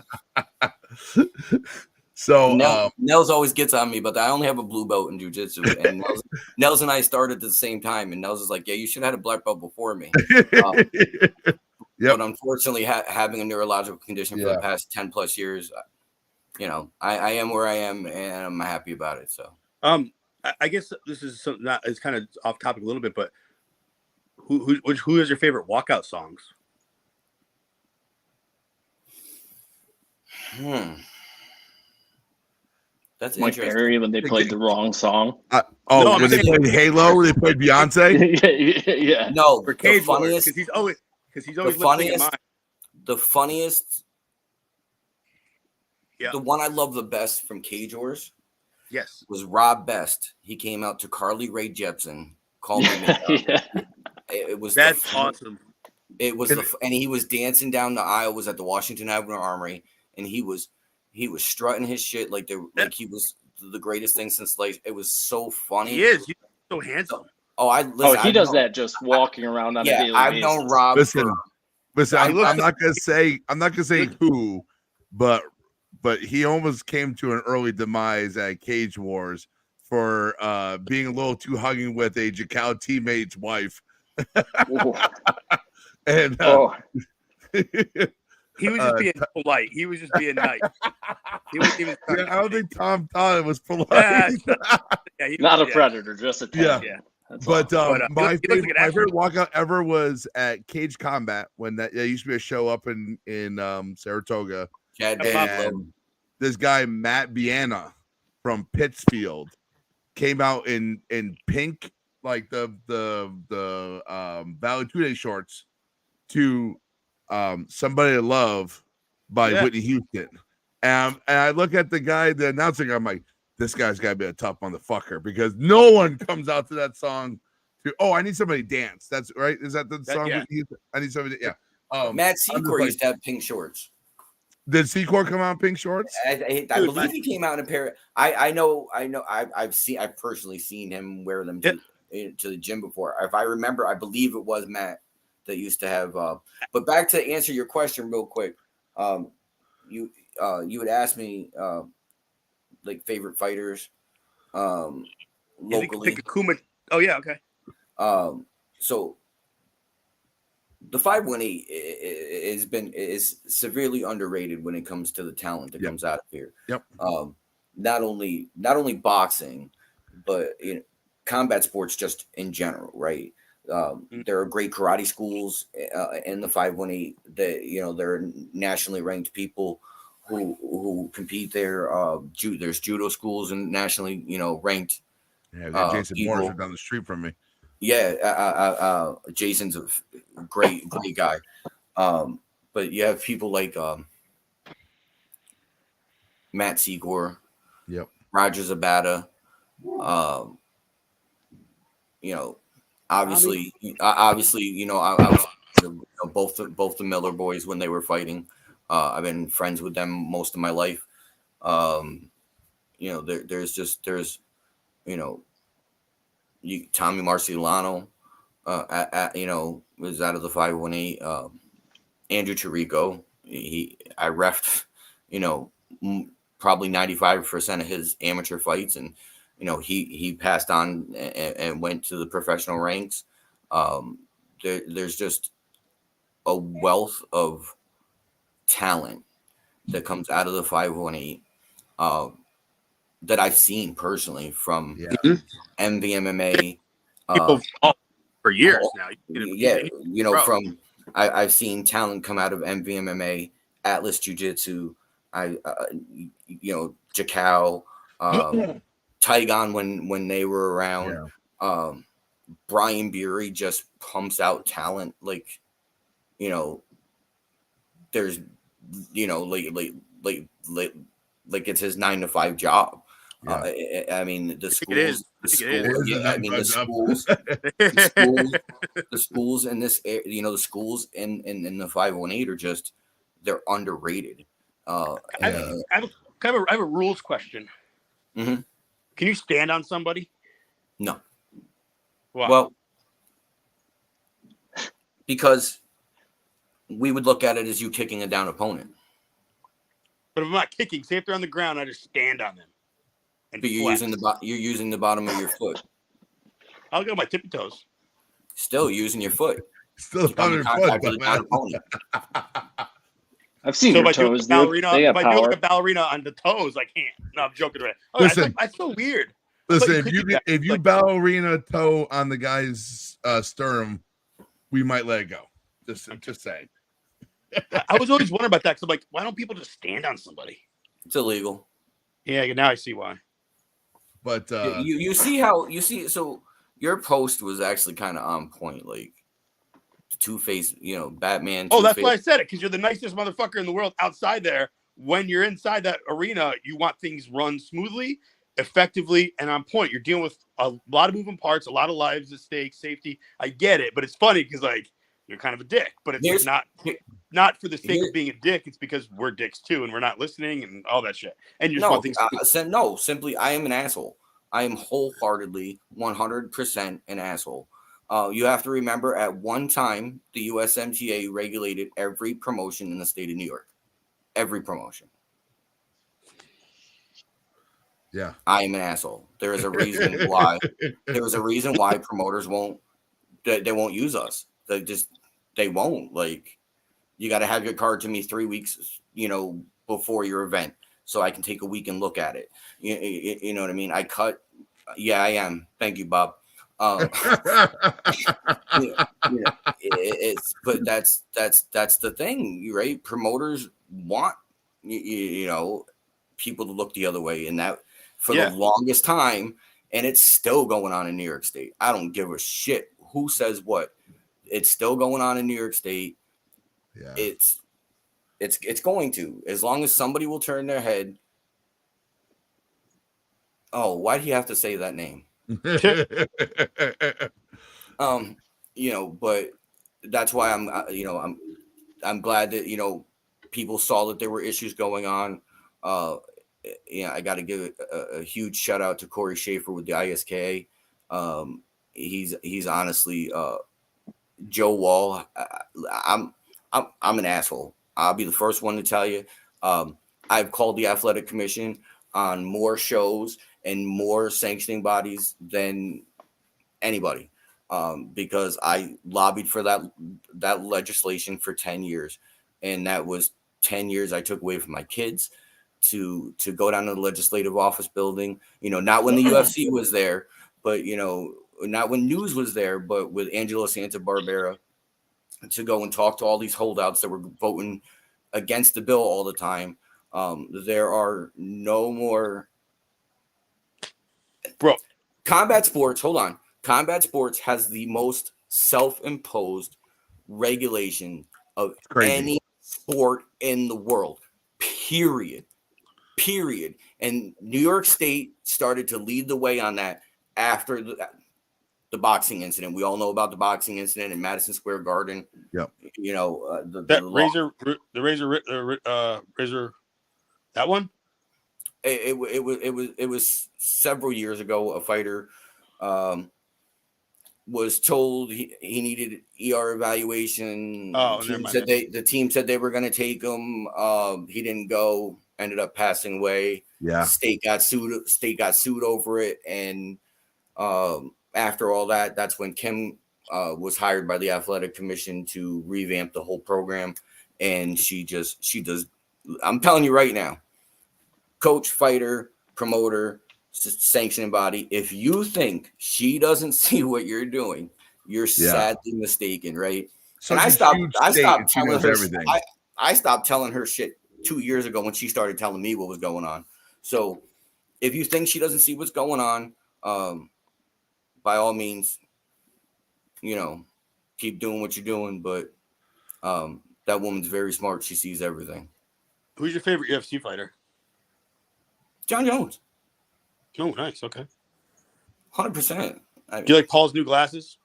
So Nels always gets on me, but I only have a blue belt in jiu-jitsu, and Nels and I started at the same time, and Nels is like, "Yeah, you should have had a black belt before me." But unfortunately, having a neurological condition for the past 10 plus years, I am where I am, and I'm happy about it. So, I guess this is something that is kind of off topic a little bit, but who is your favorite walkout songs? That's Mike interesting. Perry when they played the wrong song. When they played Halo, where they played Beyonce. Yeah. No, for Cage the funniest, because he's always the funniest. Yeah. The one I love the best from Cage Wars, yes, was Rob Best. He came out to Carly Rae Jepsen, called me. It was awesome. It was and he was dancing down the aisle. Was at the Washington Avenue Armory, and he was strutting his shit like he was the greatest thing since life. It was so funny. He is. He's so handsome. He does that just walking around on a daily basis. I've known Rob. Listen. I'm not gonna say who, but he almost came to an early demise at Cage Wars for being a little too hugging with a Jakal teammate's wife. And he was just being polite. He was just being nice. I don't think Tom thought it was polite. Not a predator, just a tank. Yeah. But my favorite walkout ever was at Cage Combat when there used to be a show up in Saratoga. And this guy Matt Biana from Pittsfield came out in pink, like the Valley 2 Day shorts, to Somebody to Love by Whitney Houston. And I look at the announcer, I'm like, this guy's got to be a tough motherfucker, because no one comes out to that song I need somebody to dance. That's right. Is that the song? Yeah. I need somebody to, Matt Secor used to have pink shorts. Did Secor come out in pink shorts? I believe he came out in a pair. I've personally seen him wear them to the gym before. If I remember, I believe it was Matt that used to have. But back to answer your question real quick. You would ask me like favorite fighters locally. Pick Akuma. Oh yeah, okay. So the 518 is severely underrated when it comes to the talent that comes out of here. Yep. Not only boxing, but combat sports just in general, right? There are great karate schools in the 518 that there are nationally ranked people who compete there. There's judo schools and nationally ranked. Yeah, Jason Morris down the street from me. Yeah, Jason's a great guy. But you have people like Matt Segor, yep, Roger Zabata. Obviously, I was both the Miller boys when they were fighting. I've been friends with them most of my life. There's Tommy Marciano, was out of the 518. Andrew Tirico, I reffed, probably 95% of his amateur fights, and he passed on and went to the professional ranks. There's just a wealth of talent that comes out of the 518 that I've seen personally from MVMMA. For years now. I've seen talent come out of MVMMA, Atlas Jiu-Jitsu, Jakao, Taigon when they were around. Brian Beery just pumps out talent there's like it's his 9-to-5 job. I mean the schools in this the schools in the 518 are just they're underrated. I have a rules question. Mm-hmm. Can you stand on somebody? No. Wow. Well, because we would look at it as you kicking a down opponent. But if I'm not kicking, say if they're on the ground, I just stand on them. But you're using the bottom of your foot. I'll go my tippy toes. Still using your foot. Still on your foot. I've seen your toes, dude. They got if I do like a ballerina on the toes, I can't. No, I'm joking. Right. Listen, that's so weird. Listen, if you ballerina toe on the guy's sternum, we might let it go. Just saying. I was always wondering about that because I'm like, why don't people just stand on somebody? It's illegal. Yeah, now I see why. But you see so your post was actually kind of on point, like Two-Face, Batman. Oh, that's why I said it, because you're the nicest motherfucker in the world outside there. When you're inside that arena, you want things run smoothly, effectively, and on point. You're dealing with a lot of moving parts, a lot of lives at stake, safety. I get it, but it's funny because you're kind of a dick, but it's not for the sake of being a dick. It's because we're dicks too, and we're not listening and all that shit. And you just want things. Simply, I am an asshole. I am wholeheartedly 100% an asshole. You have to remember, at one time, the USMTA regulated every promotion in the state of New York. Every promotion. Yeah, I am an asshole. There is a reason why. Promoters won't use us. They won't. Like, you got to have your card to me 3 weeks, before your event, so I can take a week and look at it. You know what I mean? I cut. Yeah, I am. Thank you, Bob. But that's the thing, right? Promoters want people to look the other way, and that for the longest time, and it's still going on in New York State. I don't give a shit who says what. It's still going on in New York State. Yeah. It's going to, as long as somebody will turn their head. Oh, why do you have to say that name? But that's why I'm glad that people saw that there were issues going on. I got to give a huge shout out to Corey Schaefer with the ISKA. He's honestly Joe Wall. I'm an asshole. I'll be the first one to tell you. I've called the Athletic Commission on more shows and more sanctioning bodies than anybody. because I lobbied for that legislation for 10 years. And that was 10 years I took away from my kids to go down to the legislative office building, not when the UFC was there, but, not when news was there, but with Angela Santabarbera, to go and talk to all these holdouts that were voting against the bill all the time. There are no more combat sports. Hold on. Combat sports has the most self-imposed regulation of any sport in the world, period. And New York State started to lead the way on that after the boxing incident. We all know about the boxing incident in Madison Square Garden. Yep. Razor, that one. It was several years ago. A fighter was told he needed ER evaluation. The team said they were going to take him. He didn't go. Ended up passing away. Yeah. State got sued over it, and after all that, that's when Kim was hired by the athletic commission to revamp the whole program. And she does. I'm telling you right now, coach, fighter, promoter, sanctioning body, if you think she doesn't see what you're doing, you're sadly mistaken, right? And I stopped telling her everything. I stopped telling her shit 2 years ago when she started telling me what was going on. So if you think she doesn't see what's going on, by all means, keep doing what you're doing. But that woman's very smart. She sees everything. Who's your favorite UFC fighter? John Jones. Oh, nice. Okay. 100%. Do you like Paul's new glasses?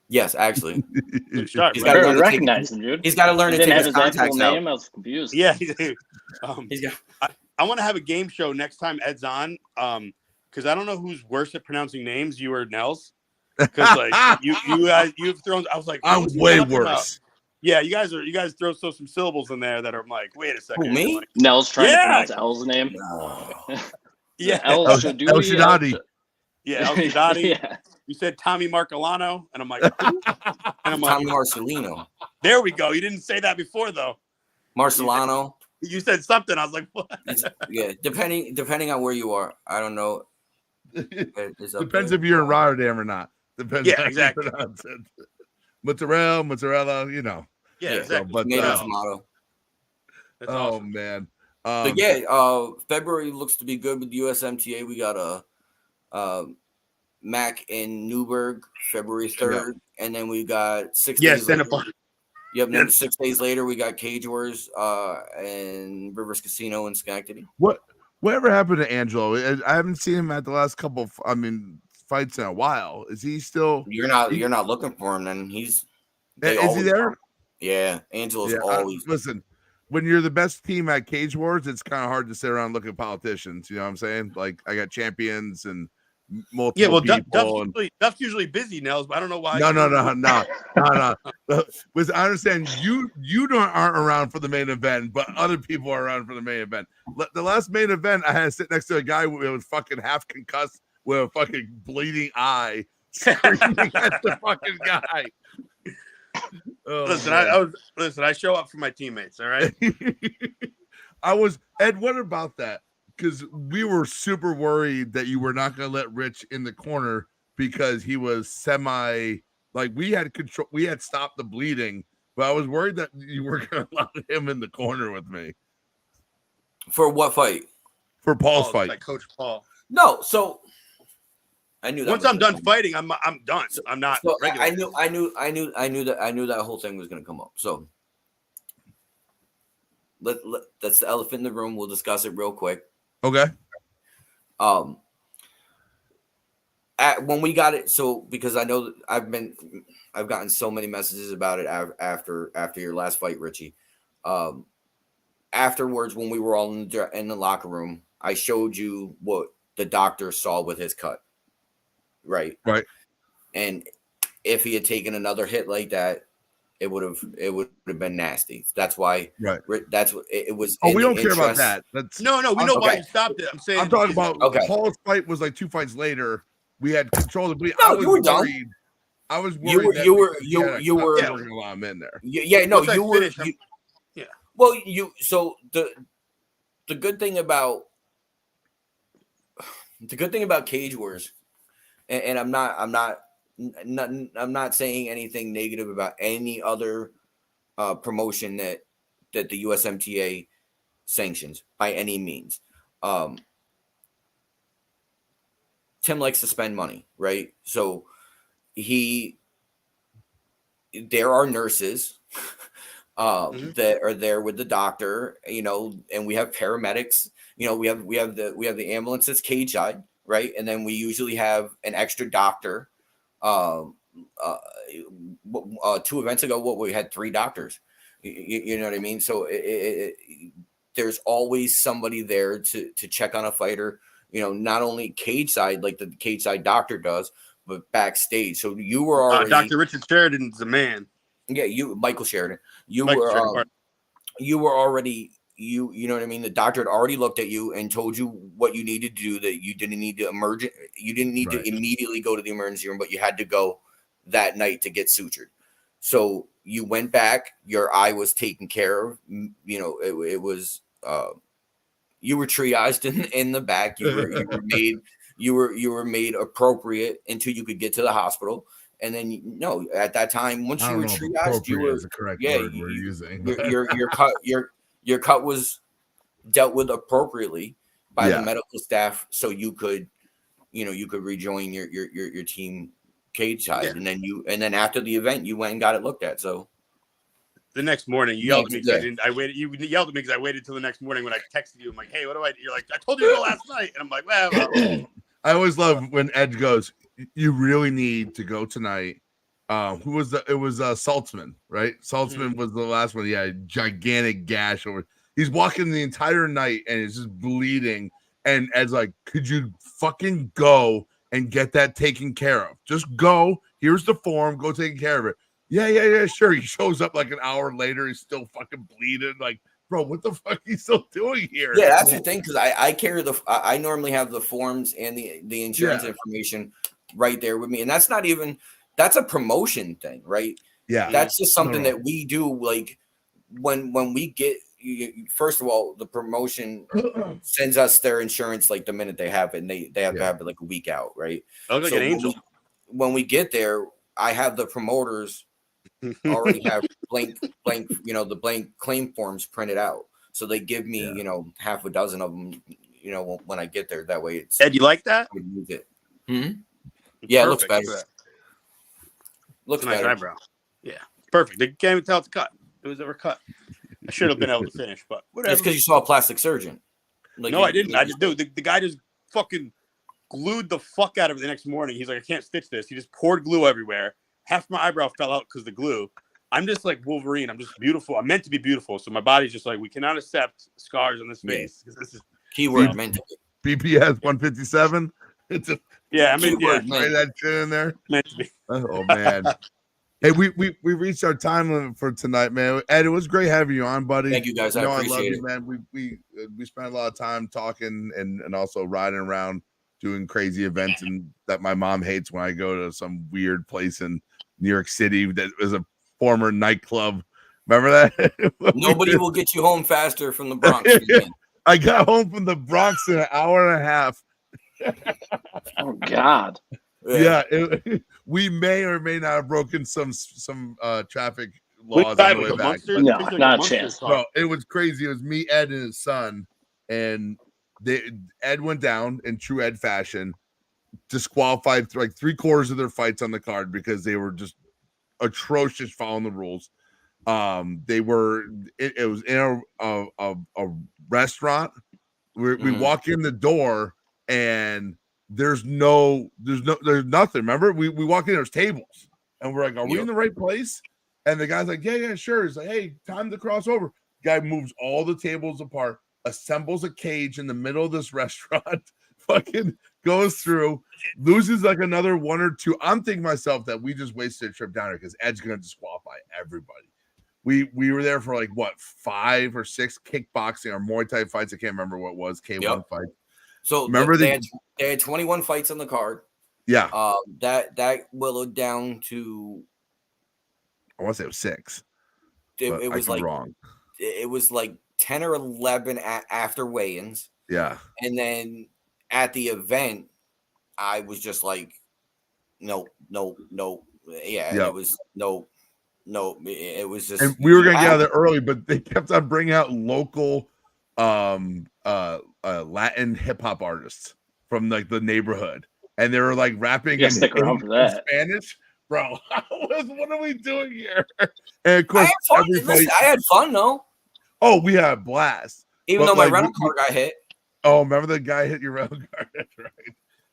Yes, actually. Good shot. He's got to recognize him, dude. He's got to learn to take his contacts out. Name. I was confused. Yeah, I want to have a game show next time Ed's on, because I don't know who's worse at pronouncing names, you or Nels. Because like you've thrown. I was like, I'm way worse. Yeah, you guys throw some syllables in there that are like, wait a second. Who, me? Like, Nels trying to pronounce L's name. No. Yeah, El Shaddadi. Yeah, El Shaddadi. Yeah. You said Tommy Marcolano, and I'm like, who? And I'm like, Tommy Marcelino. There we go. You didn't say that before though. Marcelano. You said something. I was like, what? Yeah, depending on where you are, I don't know. Depends if you're in Rotterdam or not. Depends. Yeah, exactly. Mozzarella, Yeah, exactly. But, tomato. That's oh awesome. man. But February looks to be good with the USMTA. We got a Mac in Newburgh, February 3rd, and then we got 6 days later. Yep, then 6 days later we got Cage Wars and Rivers Casino in Schenectady. Whatever happened to Angelo? I haven't seen him at the last couple fights in a while. Is he still? You're not looking for him, then is he there? Yeah, Angelo's always. Listen, when you're the best team at Cage Wars, it's kind of hard to sit around and look at politicians. You know what I'm saying? Like I got champions and multiple people. Duff's usually busy, Nels, but I don't know why. No. Listen, I understand you aren't around for the main event, but other people are around for the main event. The last main event, I had to sit next to a guy who was fucking half concussed with a fucking bleeding eye, screaming at the fucking guy. Oh, I show up for my teammates. All right. Ed. What about that? Because we were super worried that you were not going to let Rich in the corner because he was we had control. We had stopped the bleeding, but I was worried that you were going to allow him in the corner with me. For what fight? For Paul's fight. Like Coach Paul. No, so I knew that. Once I'm done fighting, I'm done. So, I'm not. So I knew that whole thing was going to come up. So that's the elephant in the room. We'll discuss it real quick. Okay. When we got it, so because I know that I've gotten so many messages about it after your last fight, Richie. Afterwards, when we were all in the locker room, I showed you what the doctor saw with his cut. Right. And if he had taken another hit like that, it would have been nasty. That's why. Right. That's what it was. Oh, we don't care about that. No. We know why you stopped it. I'm saying. I'm talking about Paul's fight was like 2 fights later. We had control of the bleed. No, you were done. I was You worried were- that you were- because he you- had a you cut, were- they were going to allow him in there. Yeah, no, Once I you were. finish, I'm- yeah. Well, so the good thing about Cage Wars, and I'm not saying anything negative about any other promotion that the USMTA sanctions by any means. Tim likes to spend money, right? So there are nurses that are there with the doctor, and we have paramedics. We have the ambulance that's cage side, right? And then we usually have an extra doctor. 2 events ago, we had 3 doctors. You know what I mean? So there's always somebody there to check on a fighter. Not only cage side like the cage side doctor does, but backstage. So you were already Dr. Richard Sheridan's the man. Yeah, Michael Sheridan. You Michael were Sheridan. you were already you know what I mean? The doctor had already looked at you and told you what you needed to do, that you didn't need to Right. immediately go to the emergency room, but you had to go that night to get sutured. So you went back, your eye was taken care of. It was you were triaged in the back. You were made appropriate until you could get to the hospital. And then at that time, once I you don't were know if triaged, you appropriate were is the correct yeah, word we're using. your cut was dealt with appropriately by Yeah. the medical staff, so you could rejoin your team cage side. Yeah. And then after the event, you went and got it looked at. So The next morning, you yelled at me because Yeah. I waited. You yelled at me because I waited till the next morning when I texted you. I'm like, "Hey, what do I?" You're like, "I told you to go last night," and I'm like, "Well." I always love when Ed goes, "You really need to go tonight." Who was it was Saltzman, right? Saltzman was the last one. Yeah, gigantic gash over. He's walking the entire night and it's just bleeding. And Ed's like, "Could you fucking go and get that taken care of? Just go. Here's the form. Go take care of it." Yeah, sure. He shows up like an hour later. He's still fucking bleeding. Like, bro, what the fuck are you still doing here? Yeah, that's the thing, because I carry I normally have the forms and the insurance information right there with me, and that's a promotion thing, right? Yeah, That's just something No. that we do. Like when we get, first of all, the promotion sends us their insurance like the minute they have it, and they have to have it like a week out, right? I look like So an angel. when we get there, I have the promoters already have the blank claim forms printed out. So they give me, half a dozen of them, when I get there. That way it's Ed, you like that? I would use it. Yeah, it looks Perfect. better. Looks It's a nice better. eyebrow. Yeah, perfect. They can't even tell it's cut. It was ever cut. I should have been able to finish, but whatever. It's because you saw a plastic surgeon. No, I didn't. I just do. The guy just fucking glued the fuck out of it the next morning. He's like, I can't stitch this. He just poured glue everywhere. Half my eyebrow fell out because of the glue. I'm just like Wolverine. I'm just beautiful. I'm meant to be beautiful. So my body's just like, we cannot accept scars on this face. This is Keyword meant to be. BPS 157. It's a yeah. I mean, yeah, Keyword write that shit in there. meant to be. Oh man. Hey, we reached our time limit for tonight, man. Ed, it was great having you on, buddy. Thank you, guys. I love appreciate you, it. man. We spent a lot of time talking and also riding around doing crazy events, and that my mom hates when I go to some weird place in New York City that was a former nightclub. Remember that? Nobody will get you home faster from the Bronx. I got home from the Bronx in an hour and a half. Oh God. Yeah, we may or may not have broken some traffic laws on Drive the like way a back. monster. No, It's like not a monster chance. car. Bro, it was crazy. It was me, Ed, and his son, and Ed went down in true Ed fashion, disqualified like 3/4 of their fights on the card because they were just atrocious following the rules. They were it was in a restaurant. We walk in the door and there's nothing. Remember, we walk in, there's tables, and we're like, are we in the right place? And the guy's like, yeah, sure. He's like, hey, time to cross over. Guy moves all the tables apart, assembles a cage in the middle of this restaurant, fucking goes through, loses like another 1 or 2. I'm thinking myself that we just wasted a trip down here because Ed's gonna disqualify everybody. We were there for like what 5 or 6 kickboxing or Muay Thai fights. I can't remember what it was. K1 fight. So remember they had 21 fights on the card. Yeah. That willowed down to. I want to say it was 6. It was like wrong. It was like 10 or 11 after weigh-ins. Yeah. And then at the event, I was just like, no. Yeah. Yep. It was no. It was just. And we were going to get out of there early, but they kept on bringing out local Latin hip hop artists from like the neighborhood. And they were like rapping in Spanish. Bro, what are we doing here? And of course, I had fun though. Oh, we had a blast. Even though my rental car got hit. Oh, remember the guy hit your rental car? That's right.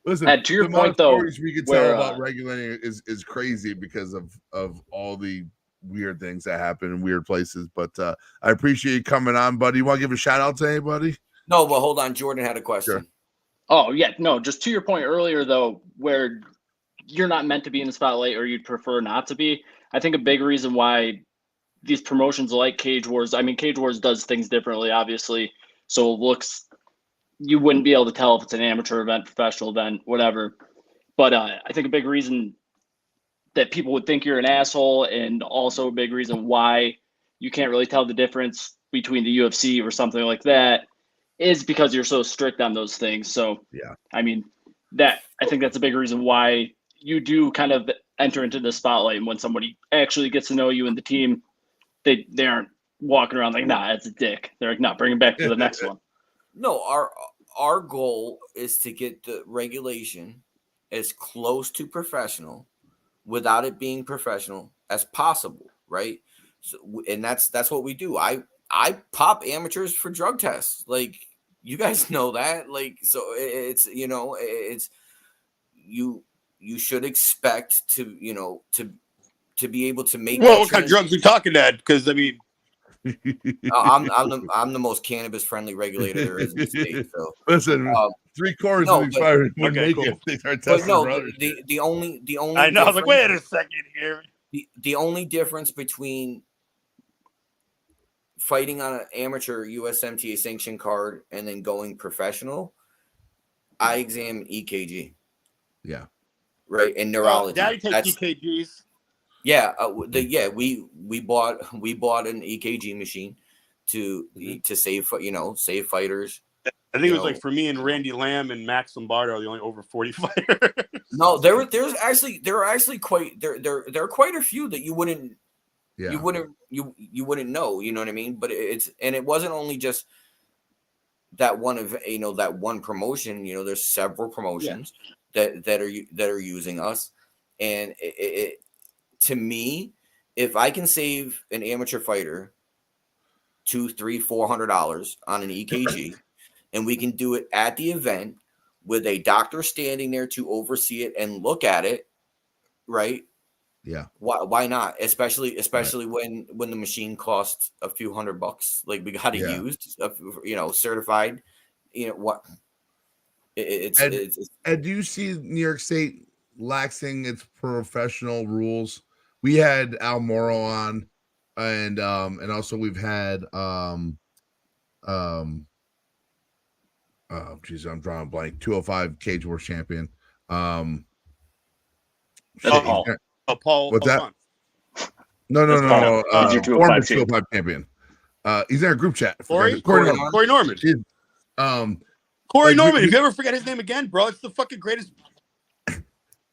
Listen, to your point though, stories we could tell about regulating is crazy because of all the weird things that happen in weird places. But I appreciate you coming on, buddy. You want to give a shout out to anybody? No, but hold on. Jordan had a question. Sure. Oh, yeah. No, just to your point earlier, though, where you're not meant to be in the spotlight or you'd prefer not to be. I think a big reason why these promotions like Cage Wars, I mean, Cage Wars does things differently, obviously. So it looks, you wouldn't be able to tell if it's an amateur event, professional event, whatever. But I think a big reason that people would think you're an asshole, and also a big reason why you can't really tell the difference between the UFC or something like that, is because you're so strict on those things. So, yeah, I mean, I think that's a big reason why you do kind of enter into the spotlight. And when somebody actually gets to know you and the team, they aren't walking around like, nah, it's a dick. They're like, nah, bring him back to the next one. No, our goal is to get the regulation as close to professional without it being professional as possible, right? So, and that's what we do. I pop amateurs for drug tests. Like, you guys know that. Like, so it's, it's you should expect to, to be able to make. Well, what kind of drugs are we talking at? Because I mean, I'm the most cannabis friendly regulator there is in the state. So listen, 3/4 of expired when naked. They start testing the only I know. I was like, wait a second here. The only difference between fighting on an amateur USMTA sanction card and then going professional, I examine EKG. Yeah. Right. And neurology. Daddy takes EKGs. Yeah. We bought an EKG machine to save fighters. I think it was like for me and Randy Lamb and Max Lombardo are the only over 40 fighters. No, there were quite quite a few that you wouldn't. Yeah. You wouldn't know, you know what I mean? But it wasn't only just that one of that one promotion. There's several promotions that are using us, and to me, if I can save an amateur fighter $200, $300, $400 on an EKG, and we can do it at the event with a doctor standing there to oversee it and look at it, right? Yeah. Why not? Especially right. when the machine costs a few $100, like we got it used, certified. What? It's. And do you see New York State laxing its professional rules? We had Al Moro on, and also we've had oh geez, I'm drawing a blank. 205 Cage Wars champion. Paul. Paul. What's that? No. Former 205 champion. He's in our group chat. Corey Norman. Corey Norman. If you ever forget his name again, bro, it's the fucking greatest.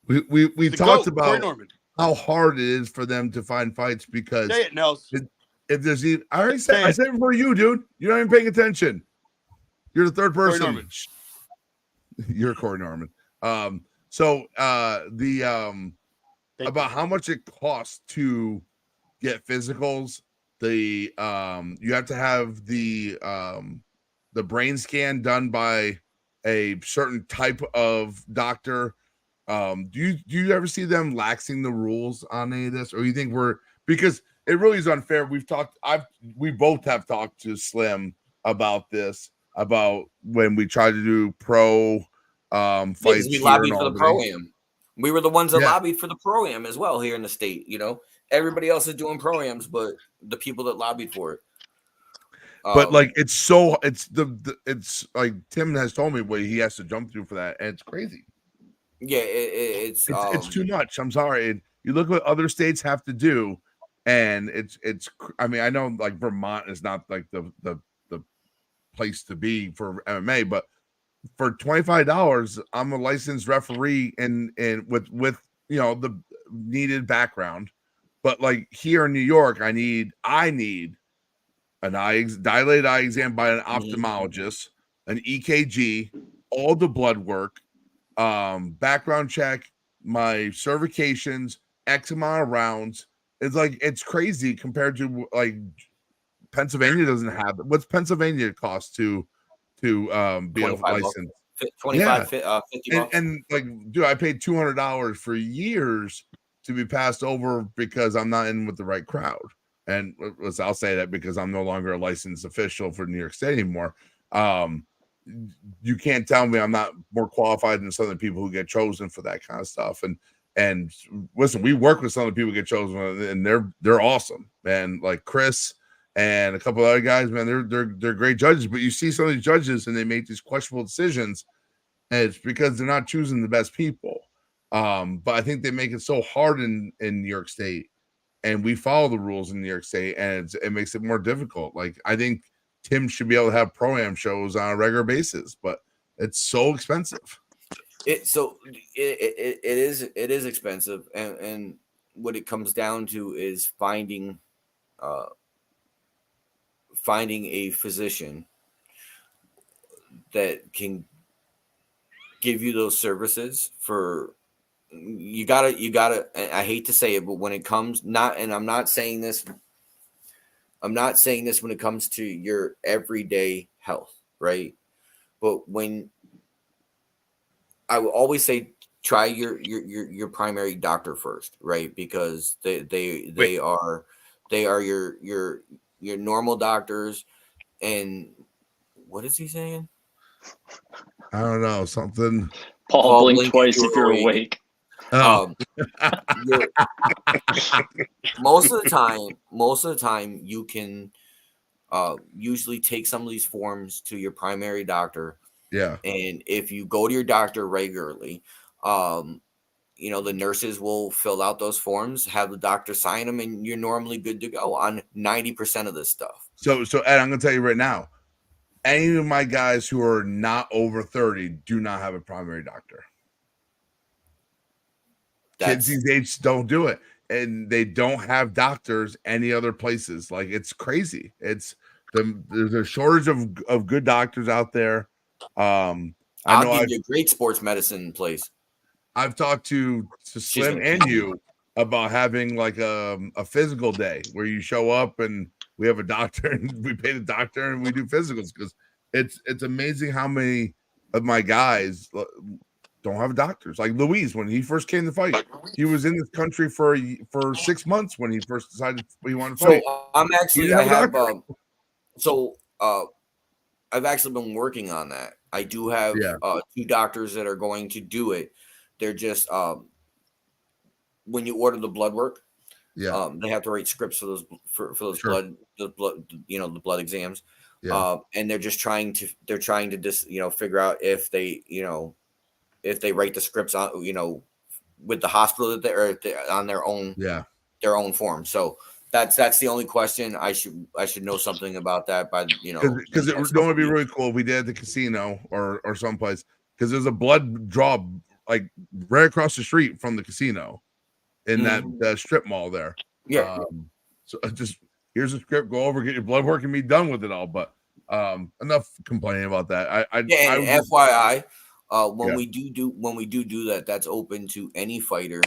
We talked about how hard it is for them to find fights because say it, Nels. If there's even, I said it for you, dude. You're not even paying attention. You're the third person. Corey Norman. You're Corey Norman. About how much it costs to get physicals. You have to have the brain scan done by a certain type of doctor. Do you ever see them laxing the rules on any of this, or you think because it really is unfair? We both have talked to Slim about this, about when we tried to do pro fights. We lobbied for the pro-am. We were the ones that lobbied for the pro-am as well here in the state. Everybody else is doing pro-ams, but the people that lobbied for it. But like it's like Tim has told me what he has to jump through for that, and it's crazy. Yeah, it's too much. I'm sorry. You look what other states have to do, and it's. I mean, I know like Vermont is not like the place to be for MMA, but for $25, I'm a licensed referee and with the needed background. But like here in New York, I need an dilated eye exam by an ophthalmologist, an EKG, all the blood work, background check, my certifications, X amount of rounds. It's crazy compared to like Pennsylvania doesn't have it. What's Pennsylvania cost to be a license? 25, 50 bucks. And like, dude, I paid $200 for years to be passed over because I'm not in with the right crowd. And I'll say that because I'm no longer a licensed official for New York State anymore. You can't tell me I'm not more qualified than some of the people who get chosen for that kind of stuff. And listen, we work with some of the people who get chosen, and they're awesome. And like Chris and a couple of other guys, man, they're great judges. But you see some of these judges, and they make these questionable decisions, and it's because they're not choosing the best people. But I think they make it so hard in New York State, and we follow the rules in New York State, and it makes it more difficult. Like I think Tim should be able to have pro-am shows on a regular basis, but it's so expensive. It is expensive, and what it comes down to is finding a physician that can give you those services for you gotta I hate to say it, but when it comes I'm not saying this when it comes to your everyday health, right? But when I will always say try your primary doctor first, right? Because they are your normal doctors. And what is he saying? I don't know, something. Paul blink twice if you're awake. Oh. Most of the time you can usually take some of these forms to your primary doctor. Yeah. And if you go to your doctor regularly, the nurses will fill out those forms, have the doctor sign them, and you're normally good to go on 90% of this stuff. So Ed, I'm gonna tell you right now, any of my guys who are not over 30 do not have a primary doctor. Kids these days don't do it, and they don't have doctors any other places. Like it's crazy. There's a shortage of good doctors out there. I'll give you a great sports medicine place. I've talked to Slim and you about having like a physical day where you show up and we have a doctor and we pay the doctor and we do physicals, because it's amazing how many of my guys don't have doctors. Like Luis, when he first came to fight, he was in this country for 6 months when he first decided he wanted to fight. I've actually been working on that. I do have 2 doctors that are going to do it. They're just when you order the blood work, they have to write scripts for those blood the blood exams. And they're just trying to figure out if they write the scripts on with the hospital that they're on their own form. So that's the only question. I should know something about that by because it would be really cool if we did at the casino or someplace, because there's a blood draw like right across the street from the casino in that strip mall there. So just here's a script, go over, get your blood work, and be done with it all. But enough complaining about that. FYI, when we do that, that's open to any fighter,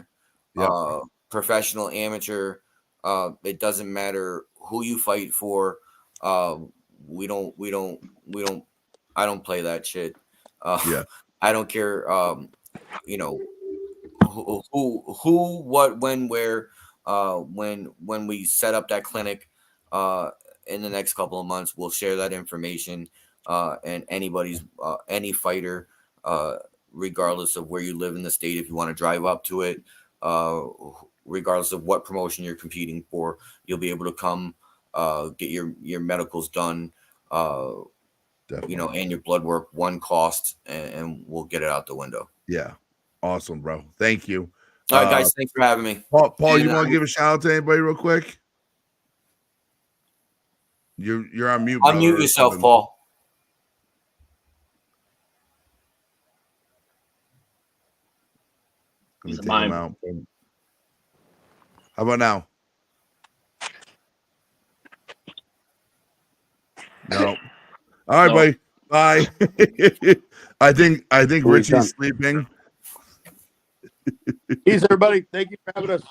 professional, amateur. It doesn't matter who you fight for. We don't. I don't play that shit. I don't care. Who, what, when, where. When we set up that clinic, in the next couple of months, we'll share that information. And any fighter, regardless of where you live in the state, if you want to drive up to it, regardless of what promotion you're competing for, you'll be able to come get your medicals done, and your blood work, one cost, and we'll get it out the window. Awesome, bro. Thank you. All right, guys. Thanks for having me. Paul, And, you want to give a shout out to anybody real quick? You're on mute. Unmute yourself, Paul. He's a mime. How about now? No. All right, buddy. Bye. I think Richie's sleeping. Peace, everybody. Thank you for having us.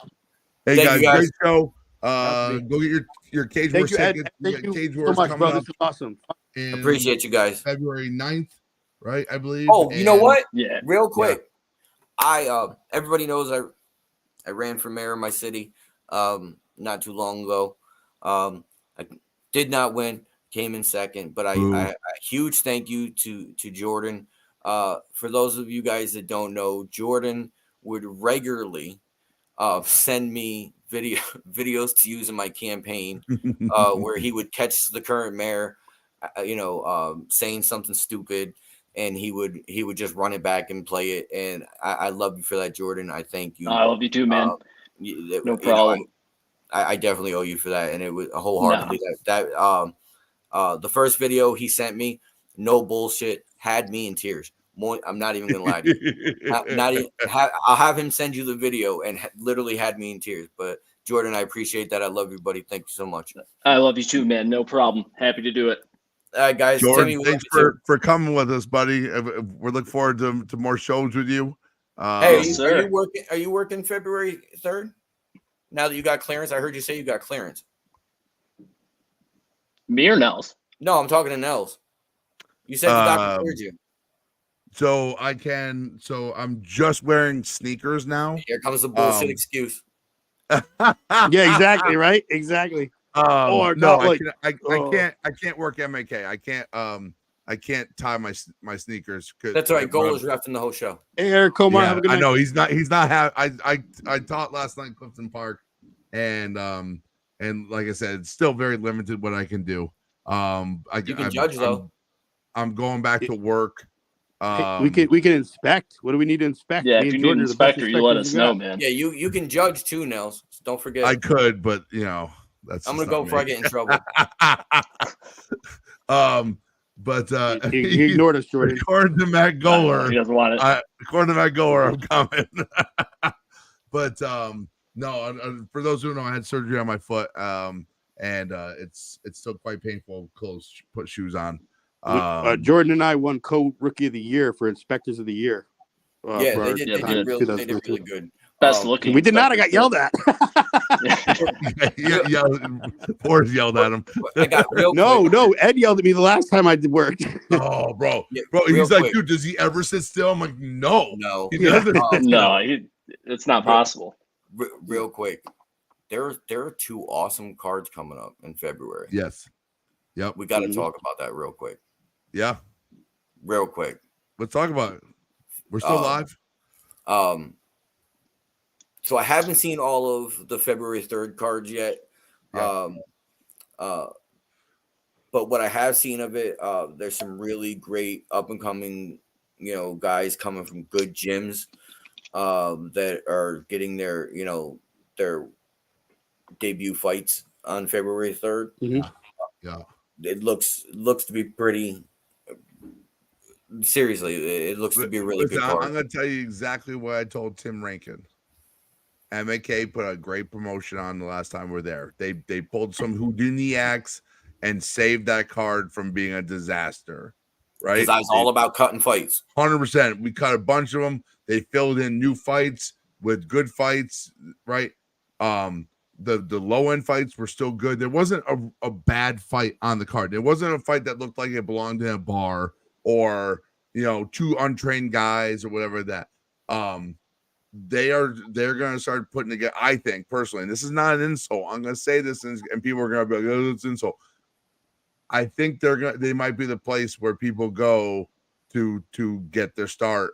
Hey, Thank guys, you, guys. great show. Go get your Cage Wars tickets. Thank you Cage so Wars much, coming bro. up This is awesome. in Appreciate you guys. February 9th, right? I believe. Oh, you know what? Yeah. Real quick, everybody knows I ran for mayor of my city not too long ago. I did not win, came in second, but a huge thank you to Jordan. For those of you guys that don't know, Jordan would regularly send me videos to use in my campaign where he would catch the current mayor saying something stupid, and he would just run it back and play it. And I love you for that, Jordan. I thank you. I love you too, man. No problem. I definitely owe you for that, and it was wholeheartedly the first video he sent me, no bullshit, had me in tears. I'm not even gonna lie to you. I'll have him send you the video, and literally had me in tears. But Jordan, I appreciate that. I love you, buddy. Thank you so much. I love you too, man. No problem. Happy to do it. All right, guys. Jordan, thanks for coming with us, buddy. We're looking forward to more shows with you. Hey, are you working? Are you working February 3rd? Now that you got clearance, I heard you say you got clearance. Me or Nels? No, I'm talking to Nels. You said the doctor cleared you. So I'm just wearing sneakers now. Here comes the bullshit excuse. Yeah, exactly, right? Exactly. Or no, I can't work MAK. I can't tie my sneakers. That's all right. Goal is refing the whole show. Hey, Eric Comar, have a good night. I know he's not I taught last night in Clifton Park, and like I said, it's still very limited what I can do. You can judge though. I'm going back to work. We can inspect. What do we need to inspect? Yeah, if you need an inspector, you let us know, man. Yeah, you can judge too, Nels. So don't forget. I could, but that's. I'm gonna go before I get in trouble. But he ignored us, Jordan. According to Matt Goller, he doesn't want it. According to Matt Goller, I'm coming. But no, for those who know, I had surgery on my foot, and it's still quite painful. Put shoes on. Jordan and I won co-rookie of the year for inspectors of the year. They did really good. Best looking. We did not. I got yelled at. Forrest yelled at him. No. Ed yelled at me the last time I did work. Oh, bro. He's like, dude, does he ever sit still? I'm like, no. He doesn't. No, it's not possible. Real quick, there are two awesome cards coming up in February. Yes. Yep. We got to talk about that real quick. Yeah. Real quick. Let's talk about it. We're still live. So I haven't seen all of the February 3rd cards yet. Yeah. But what I have seen of it, there's some really great up and coming, guys coming from good gyms that are getting their debut fights on February 3rd. Mm-hmm. Yeah. It looks to be pretty. Seriously, it looks to be a really good card. I'm going to tell you exactly what I told Tim Rankin. MAK put a great promotion on the last time we were there. They pulled some Houdini acts and saved that card from being a disaster, right? Because I was all about cutting fights. 100%. We cut a bunch of them. They filled in new fights with good fights, right? The low end fights were still good. There wasn't a bad fight on the card. There wasn't a fight that looked like it belonged in a bar or two untrained guys or whatever that. They're going to start putting together. I think personally, and this is not an insult. I'm going to say this, and people are going to be like, "Oh, it's an insult." I think they might be the place where people go to get their start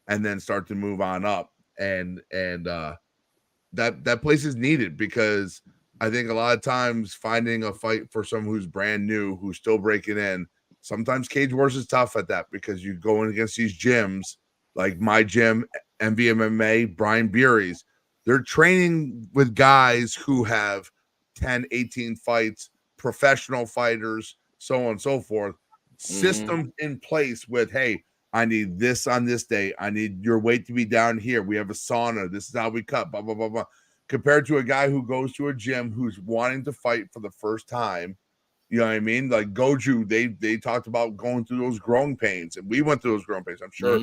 and then start to move on up, and that place is needed because I think a lot of times finding a fight for someone who's brand new, who's still breaking in, sometimes Cage Wars is tough at that because you go in against these gyms like my gym MVMMA, Brian Beeries. They're training with guys who have 10, 18 fights, professional fighters, so on and so forth. Systems in place with, hey, I need this on this day. I need your weight to be down here. We have a sauna. This is how we cut, blah, blah, blah, blah. Compared to a guy who goes to a gym who's wanting to fight for the first time. You know what I mean? Like Goju, they talked about going through those growing pains, and we went through those growing pains. I'm sure,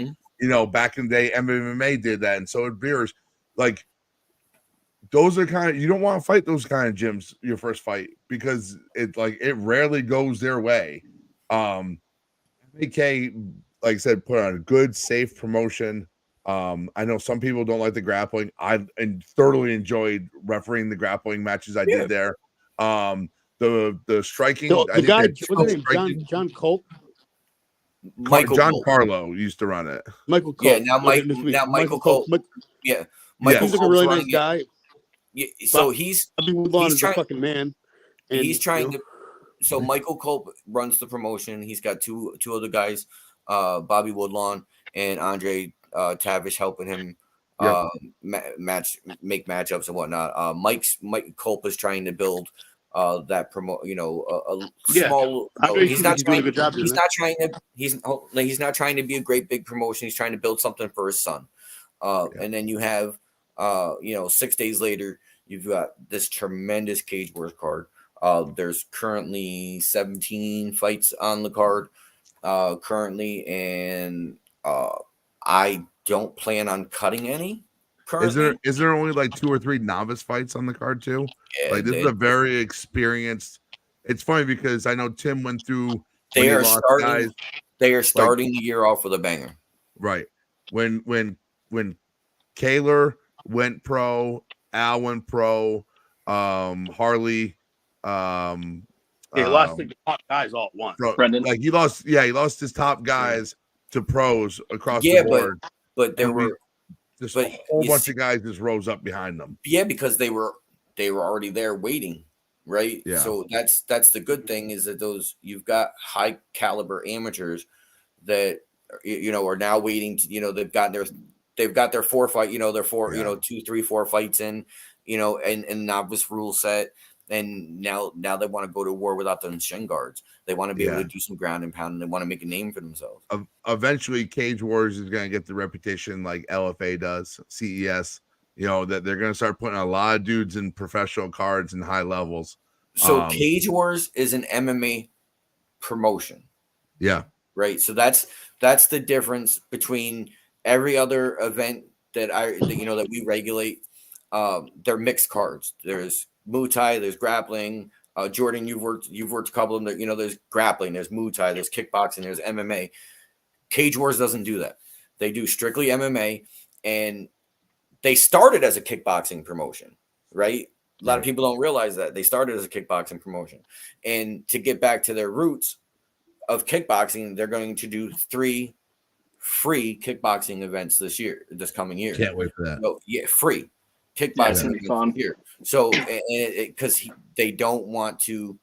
back in the day, MMA did that, and so did Beers. Like, those are kind of, you don't want to fight those kind of gyms your first fight because it rarely goes their way. MAK, like I said, put on a good, safe promotion. I know some people don't like the grappling. I thoroughly enjoyed refereeing the grappling matches I did there. The striking, the guy, what's his name? John Colt. John Carlo used to run it. Michael Colt. Yeah, now Michael Colt. Yeah, Michael he's like a really nice guy. Yeah, so he's a fucking man. And he's trying to. So Michael Colt runs the promotion. He's got two other guys, Bobby Woodlawn and Andre Tavish, helping him make matchups and whatnot. Mike Culp is trying to build that small. He's not trying to be a great big promotion. He's trying to build something for his son. And then you have 6 days later, you've got this tremendous Cage Wars card. There's currently 17 fights on the card currently, and I don't plan on cutting any. Currently. Is there only like 2 or 3 novice fights on the card too? Yeah, this is a very experienced. It's funny because I know Tim went through. They are starting the year off with a banger. Right. When Kaler went pro, Al went pro, Harley. He lost the top guys all at once. Brendan, like he lost his top guys to pros across the board. But there were just a whole bunch of guys just rose up behind them. Yeah, because they were already there waiting, right? Yeah. So that's the good thing is that you've got high caliber amateurs that are now waiting to they've got their 4 fight, their 4 2, 3, 4 fights in, and novice rule set. And now they want to go to war without them shin guards. They want to be able to do some ground and pound, and they want to make a name for themselves. Eventually, Cage Wars is going to get the reputation like LFA does, CES. That they're going to start putting a lot of dudes in professional cards and high levels. So Cage Wars is an MMA promotion. Yeah. Right. So that's the difference between every other event that we regulate. They're mixed cards. There's Muay Thai, there's grappling. Jordan, you've worked a couple of them. There's grappling, there's Muay Thai, there's kickboxing, there's MMA. Cage Wars doesn't do that. They do strictly MMA, and they started as a kickboxing promotion, right? A lot of people don't realize that they started as a kickboxing promotion, and to get back to their roots of kickboxing, they're going to do 3 free kickboxing events this coming year. Can't wait for that. So, free kickboxing events here. So, because they don't want to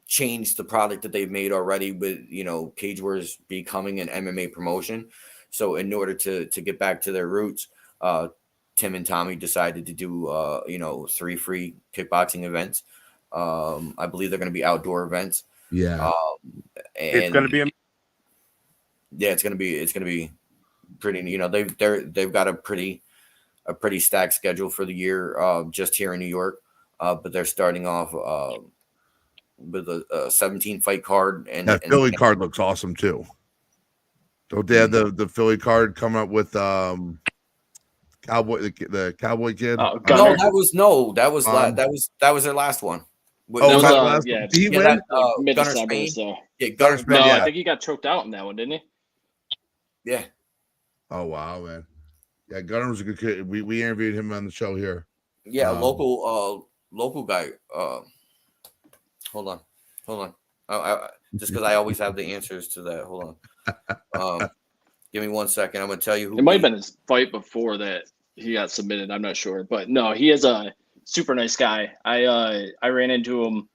change the product that they've made already with, Cage Wars becoming an MMA promotion. So in order to get back to their roots, Tim and Tommy decided to do, 3 free kickboxing events. I believe they're going to be outdoor events. Yeah. It's going to be it's going to be pretty, they've got a pretty stacked schedule for the year, just here in New York. But they're starting off with a 17 fight card, and that Philly card looks awesome too. Don't they have the Philly card coming up with Cowboy the Cowboy Kid? Oh, that was their last one. Did he win? Mid-December, so. Yeah, Gunnar Spain. No, I think he got choked out in that one, didn't he? Yeah. Oh wow, man. Yeah, Gunnar was a good kid. We interviewed him on the show here. Yeah, local guy. Hold on. Just because I always have the answers to that. Hold on. Give me 1 second. I'm gonna tell you who. It might have been his fight before that he got submitted. I'm not sure, but no, he is a super nice guy. I ran into him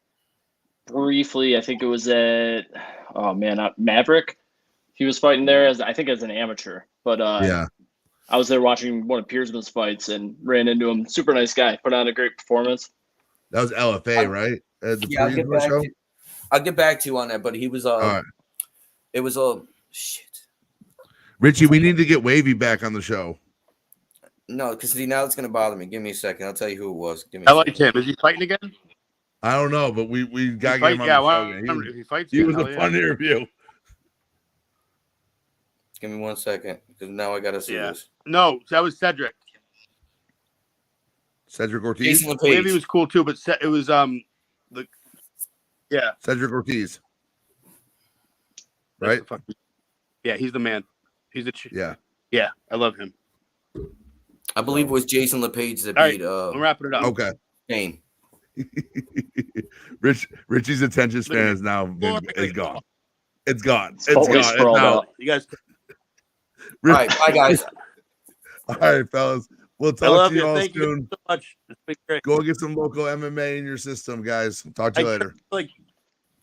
briefly. I think it was at Maverick. He was fighting there as I think as an amateur, but Yeah. I was there watching one of Piersman's fights and ran into him. Super nice guy. Put on a great performance. That was LFA, right? The Yeah, I'll get back to you on that, but he was All right. it was a shit. Richie, we need to get Wavy back on the show. No, because see, now it's gonna bother me. Give me a second. I'll tell you who it was. Give me. I like him. Is he fighting again? I don't know, but we got to get him on yeah, the well, show again. if he fights, He was hell a yeah. fun interview. Give me 1 second, because now I gotta see this. No, that was Cedric. Cedric Ortiz. Jason LePage. Maybe he was cool too, but it was Cedric Ortiz. Right? Yeah, he's the man. He's the yeah. I love him. I believe it was Jason LePage that All beat. right, we're wrapping it up. Okay. Kane. Richie's attention span is now is gone. It's gone. It's Always gone. It's sprawled out. out. You guys. All right, bye guys. All right, fellas. We'll I talk love to you you. all Thank you soon. so much. It's been great. Go get some local MMA in your system, guys. Talk to you later. Like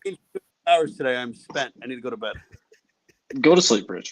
in 2 hours today, I'm spent. I need to go to bed. Go to sleep, Rich.